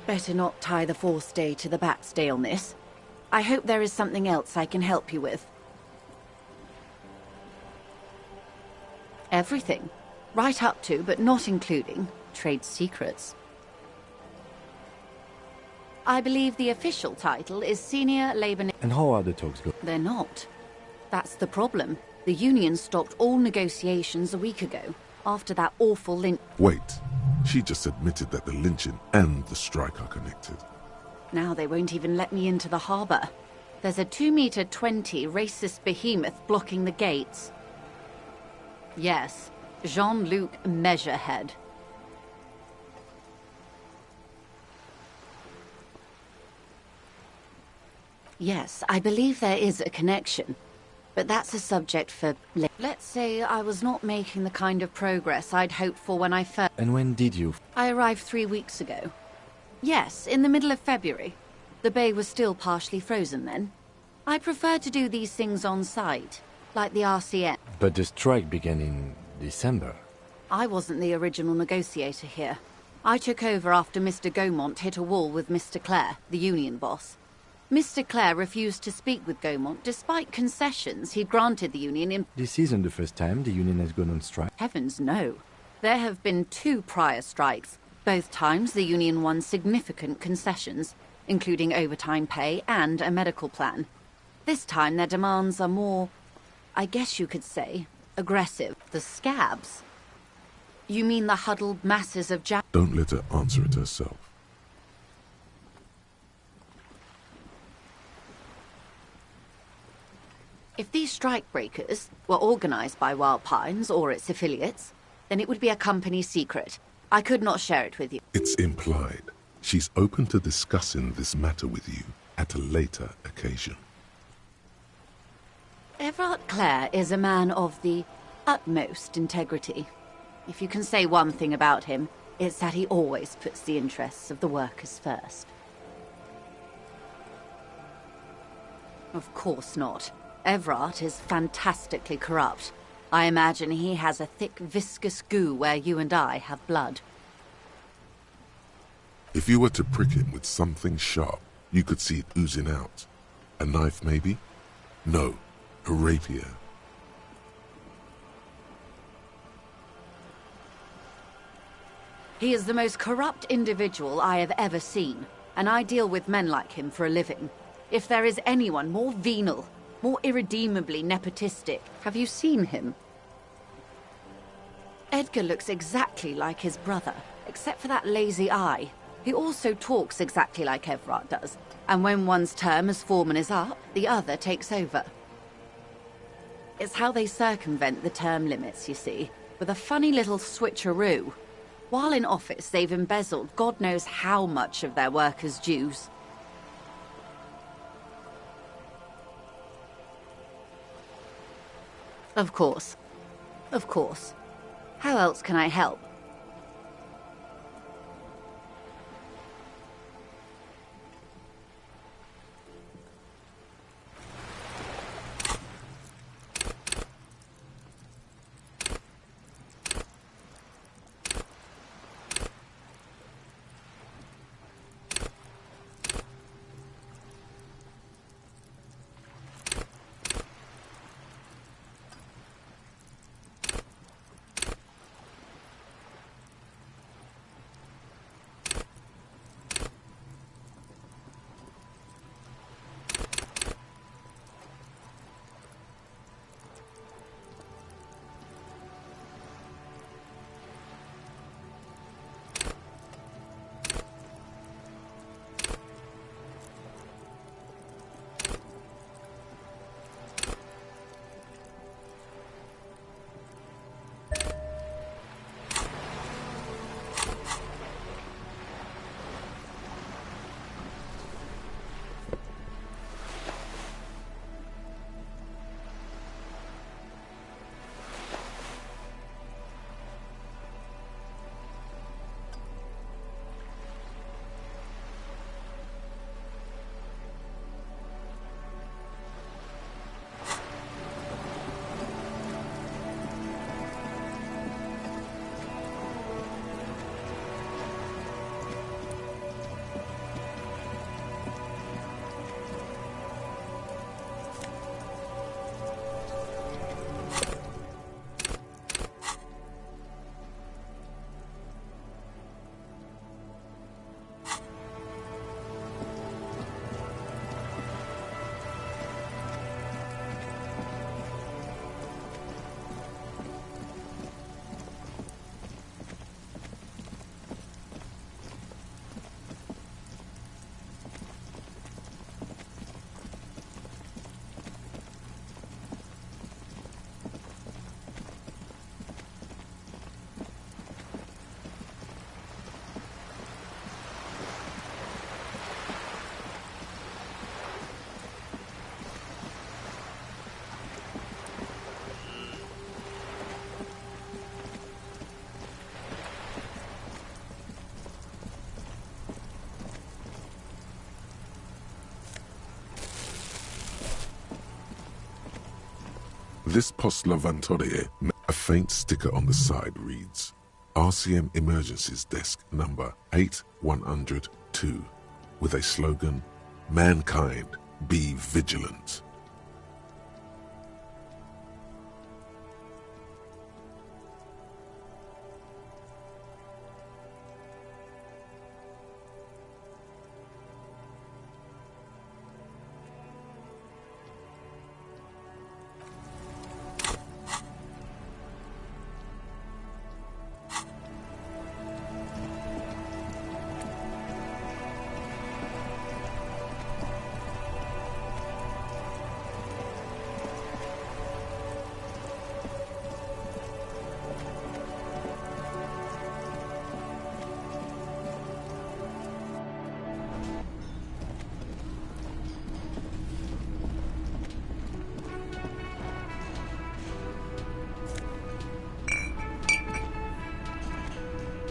Better not tie the fourth day to the bat's day on this. I hope there is something else I can help you with. Everything. Right up to, but not including, trade secrets. I believe the official title is Senior Labor... And how are the talks going? They're not. That's the problem. The union stopped all negotiations a week ago, after that awful lynch... Wait. She just admitted that the lynching and the strike are connected. Now they won't even let me into the harbour. There's a 2-meter 20 racist behemoth blocking the gates. Yes, Jean-Luc Measurehead. Yes, I believe there is a connection. But that's a subject for... Let's say I was not making the kind of progress I'd hoped for when I first... And when did you? I arrived 3 weeks ago. Yes, in the middle of February. The bay was still partially frozen then. I prefer to do these things on site, like the RCN. But the strike began in December. I wasn't the original negotiator here. I took over after Mr. Gaumont hit a wall with Mr. Clare, the union boss. Mr. Clare refused to speak with Gaumont despite concessions he'd granted the union in... This isn't the first time the union has gone on strike. Heavens no. There have been 2 prior strikes. Both times the union won significant concessions, including overtime pay and a medical plan. This time their demands are more, I guess you could say, aggressive. The scabs. You mean the huddled masses of Don't let her answer it herself. If these strikebreakers were organized by Wild Pines or its affiliates, then it would be a company secret. I could not share it with you. It's implied. She's open to discussing this matter with you at a later occasion. Everard Clare is a man of the utmost integrity. If you can say one thing about him, it's that he always puts the interests of the workers first. Of course not. Everard is fantastically corrupt. I imagine he has a thick, viscous goo where you and I have blood. If you were to prick him with something sharp, you could see it oozing out. A knife, maybe? No, a rapier. He is the most corrupt individual I have ever seen, and I deal with men like him for a living. If there is anyone more venal, more irredeemably nepotistic, have you seen him? Edgar looks exactly like his brother, except for that lazy eye. He also talks exactly like Everard does, and when one's term as foreman is up, the other takes over. It's how they circumvent the term limits, you see, with a funny little switcheroo. While in office, they've embezzled God knows how much of their workers' dues. Of course. Of course. How else can I help? This post Lavantore, a faint sticker on the side reads, RCM Emergencies Desk number 8102, with a slogan, Mankind, be vigilant.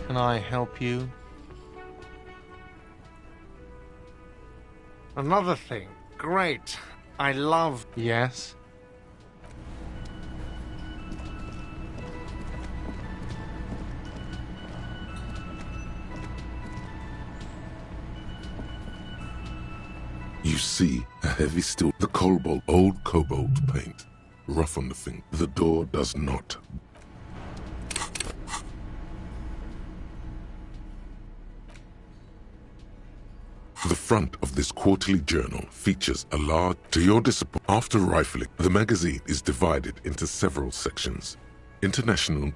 Can I help you? Another thing. Great. I love... Yes? You see a heavy steel, the old cobalt paint, rough on the finger. The door does not. The front of this quarterly journal features a large, to your disappointment, after rifling, the magazine is divided into several sections. International...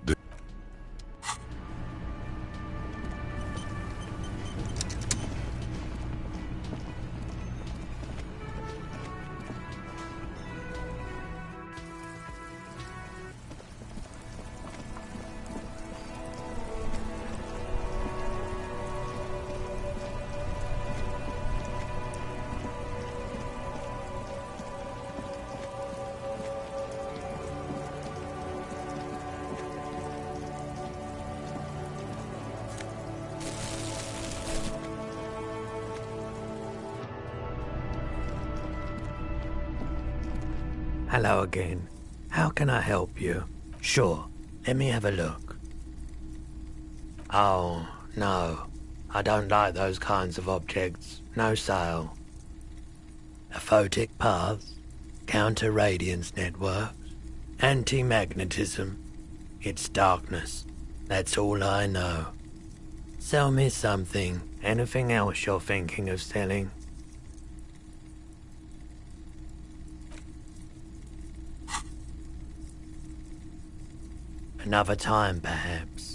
Hello again. How can I help you? Sure, let me have a look. Oh, no. I don't like those kinds of objects. No sale. Aphotic paths, counter-radiance networks, anti-magnetism. It's darkness. That's all I know. Sell me something. Anything else you're thinking of selling? Another time, perhaps.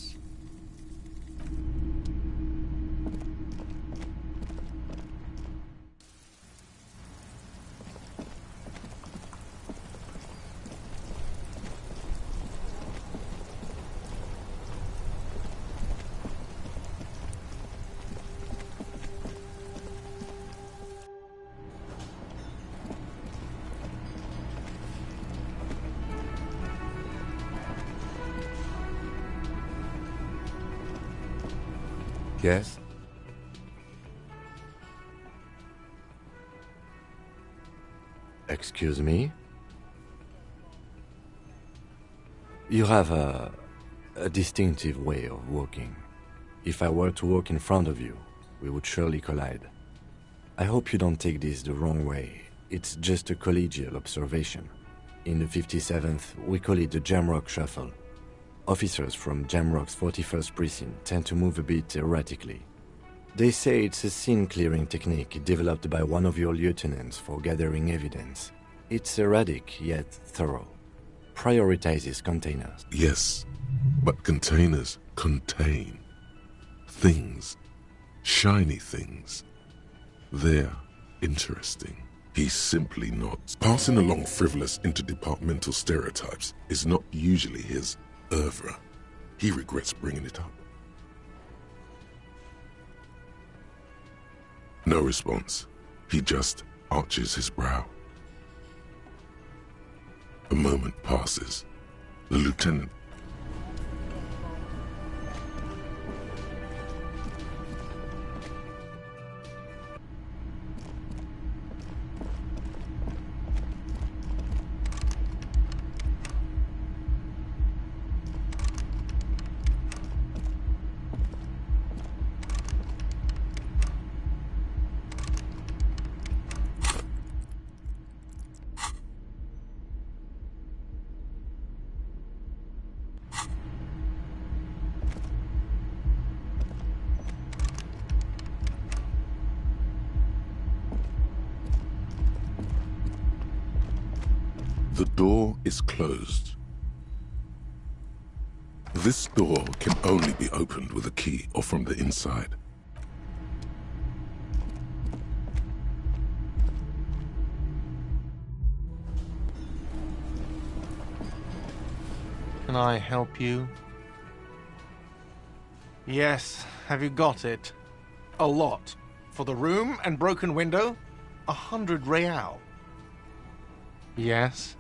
Yes? Excuse me? You have a distinctive way of walking. If I were to walk in front of you, we would surely collide. I hope you don't take this the wrong way. It's just a collegial observation. In the 57th, we call it the Jamrock Shuffle. Officers from Jamrock's 41st Precinct tend to move a bit erratically. They say it's a scene-clearing technique developed by one of your lieutenants for gathering evidence. It's erratic, yet thorough. Prioritizes containers. Yes, but containers contain things. Shiny things. They're interesting. He's simply not. Passing along frivolous interdepartmental stereotypes is not usually his oeuvre. He regrets bringing it up. No response. He just arches his brow. A moment passes. The lieutenant... The door is closed. This door can only be opened with a key or from the inside. Can I help you? Yes, have you got it? A lot. For the room and broken window, 100 real. Yes.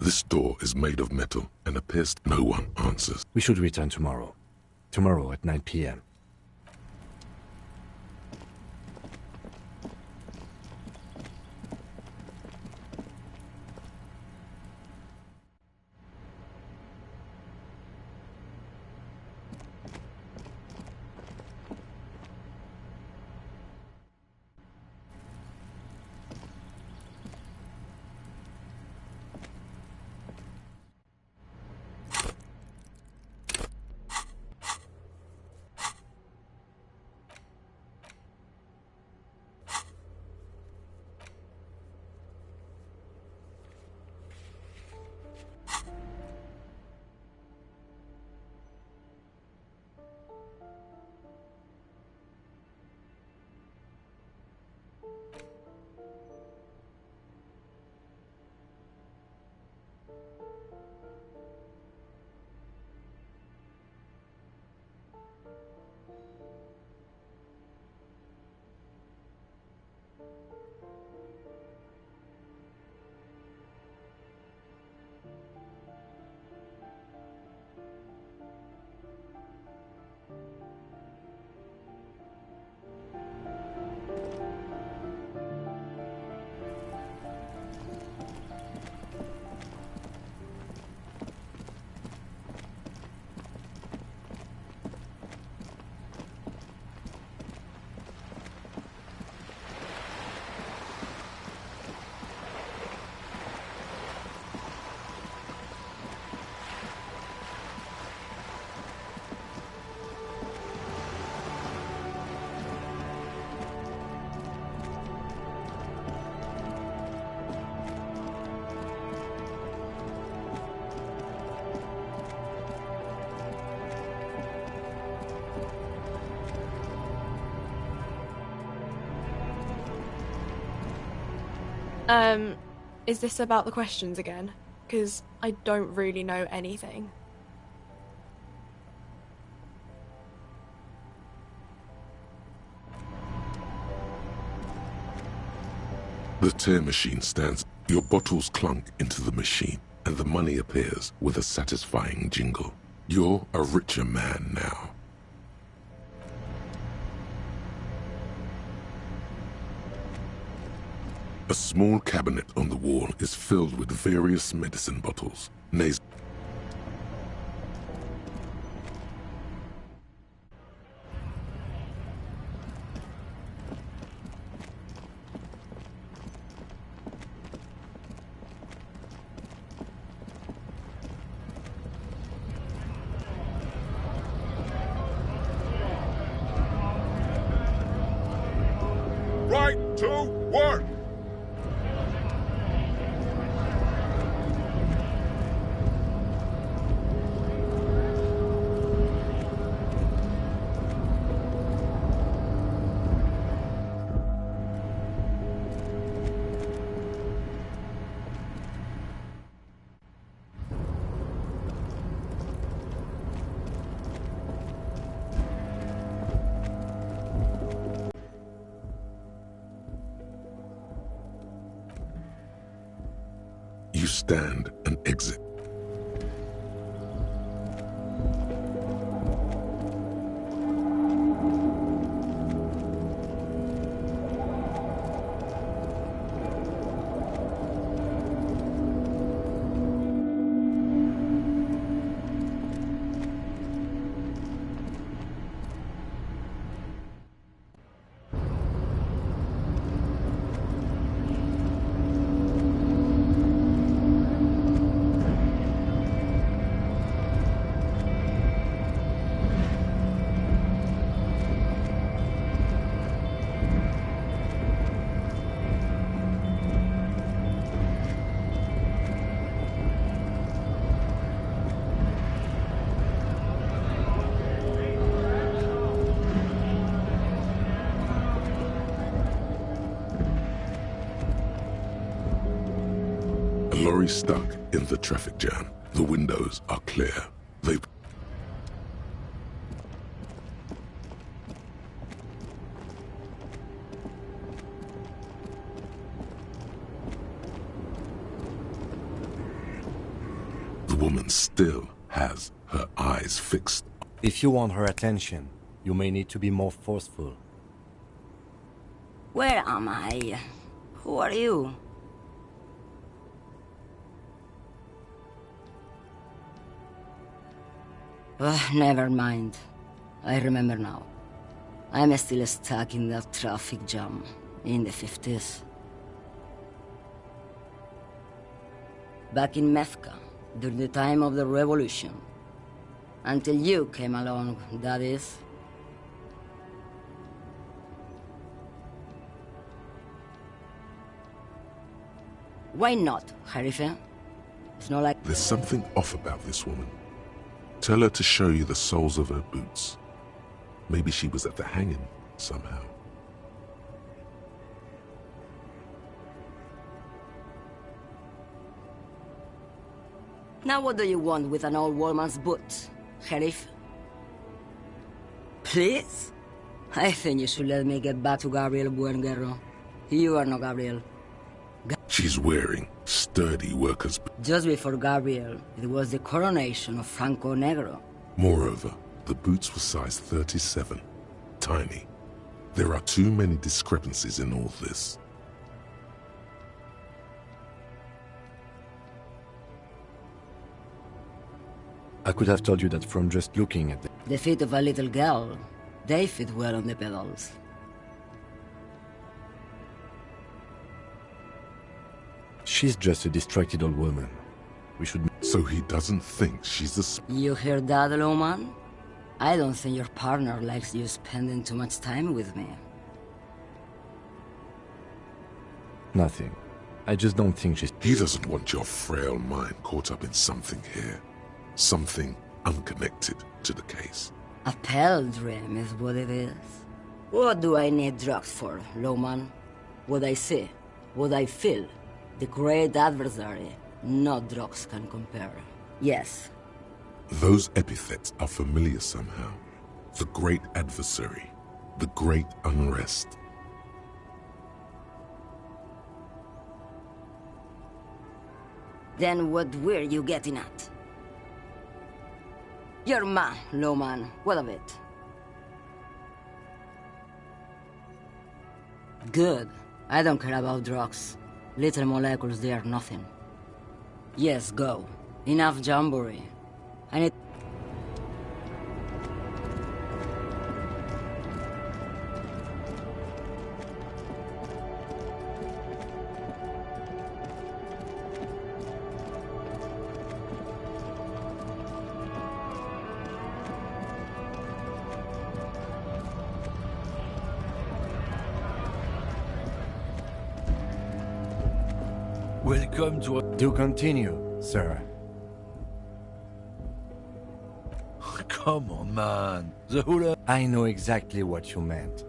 This door is made of metal and appears no one answers. We should return tomorrow. Tomorrow at 9 p.m. Is this about the questions again? Because I don't really know anything. The tear machine stands. Your bottles clunk into the machine, and the money appears with a satisfying jingle. You're a richer man now. A small cabinet on the wall is filled with various medicine bottles. Right to work! You stand and exit. A lorry stuck in the traffic jam. The windows are clear. They... The woman still has her eyes fixed. If you want her attention, you may need to be more forceful. Where am I? Who are you? Never mind. I remember now. I'm still stuck in that traffic jam in the 50s. Back in Mecca, during the time of the revolution. Until you came along, that is. Why not, Harife? It's not like... There's something off about this woman. Tell her to show you the soles of her boots. Maybe she was at the hanging somehow. Now what do you want with an old woman's boots, Sheriff? Please? I think you should let me get back to Gabriel Buenguerro. You are not Gabriel. She's wearing sturdy workers' boots. Just before Gabriel, it was the coronation of Franco Negro. Moreover, the boots were size 37. Tiny. There are too many discrepancies in all this. I could have told you that from just looking at them. The feet of a little girl, they fit well on the pedals. She's just a distracted old woman. We should... So he doesn't think she's a... You hear that, Lowman? I don't think your partner likes you spending too much time with me. Nothing. I just don't think she's... He doesn't want your frail mind caught up in something here. Something unconnected to the case. A pale dream is what it is. What do I need drugs for, Lowman? What I see? what I feel. The great adversary, no drugs can compare. Yes. Those epithets are familiar somehow. The great adversary, the great unrest. Then what were you getting at? Your man, Lowman, what of it? Good. I don't care about drugs. Little molecules, they are nothing. Yes, go. Enough jamboree. I need... Welcome to... Do continue, sir. Come on, man. The hula... I know exactly what you meant.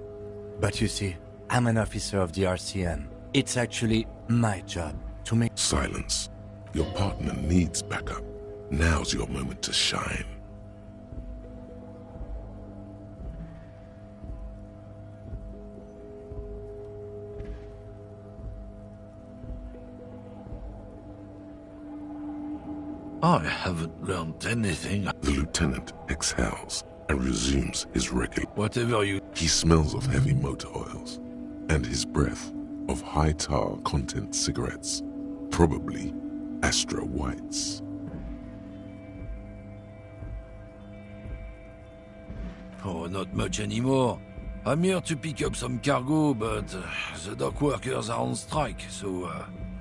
But you see, I'm an officer of the RCM. It's actually my job to make... Silence. Your partner needs backup. Now's your moment to shine. I haven't learned anything. The lieutenant exhales and resumes his regular... Whatever you... He smells of heavy motor oils and his breath of high tar content cigarettes, probably Astra Whites. Oh, not much anymore. I'm here to pick up some cargo, but the dock workers are on strike, so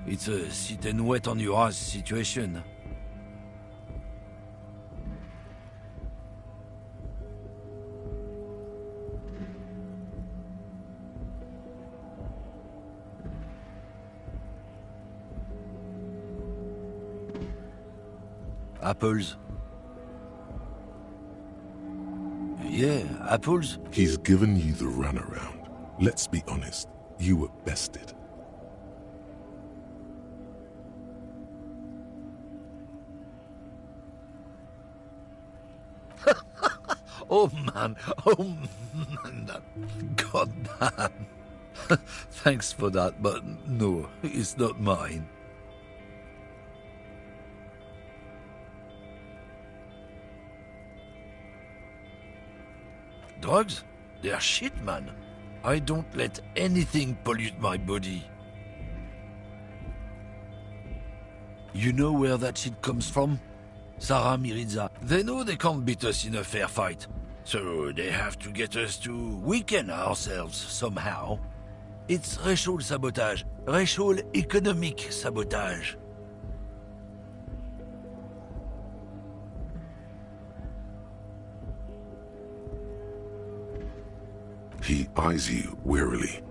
it's a sit and wait on your ass situation. Apples. Yeah, apples. He's given you the runaround. Let's be honest, you were bested. Oh man, God damn. Thanks for that, but no, it's not mine. Drugs? They're shit, man. I don't let anything pollute my body. You know where that shit comes from? Sarah Miriza. They know they can't beat us in a fair fight, so they have to get us to weaken ourselves somehow. It's racial sabotage. Racial economic sabotage. He eyes you wearily,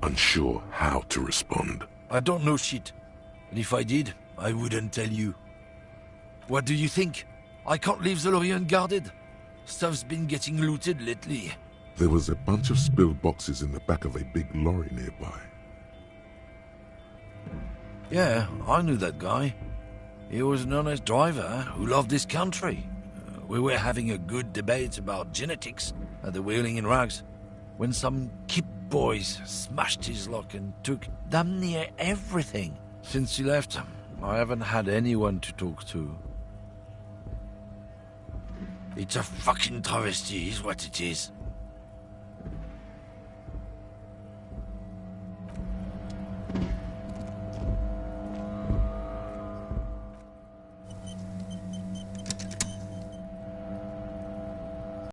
unsure how to respond. I don't know shit. And if I did, I wouldn't tell you. What do you think? I can't leave the lorry unguarded. Stuff's been getting looted lately. There was a bunch of spilled boxes in the back of a big lorry nearby. Yeah, I knew that guy. He was an honest driver who loved this country. We were having a good debate about genetics at the Wheeling in Rags, when some Kip boys smashed his lock and took damn near everything. Since he left, I haven't had anyone to talk to. It's a fucking travesty is what it is.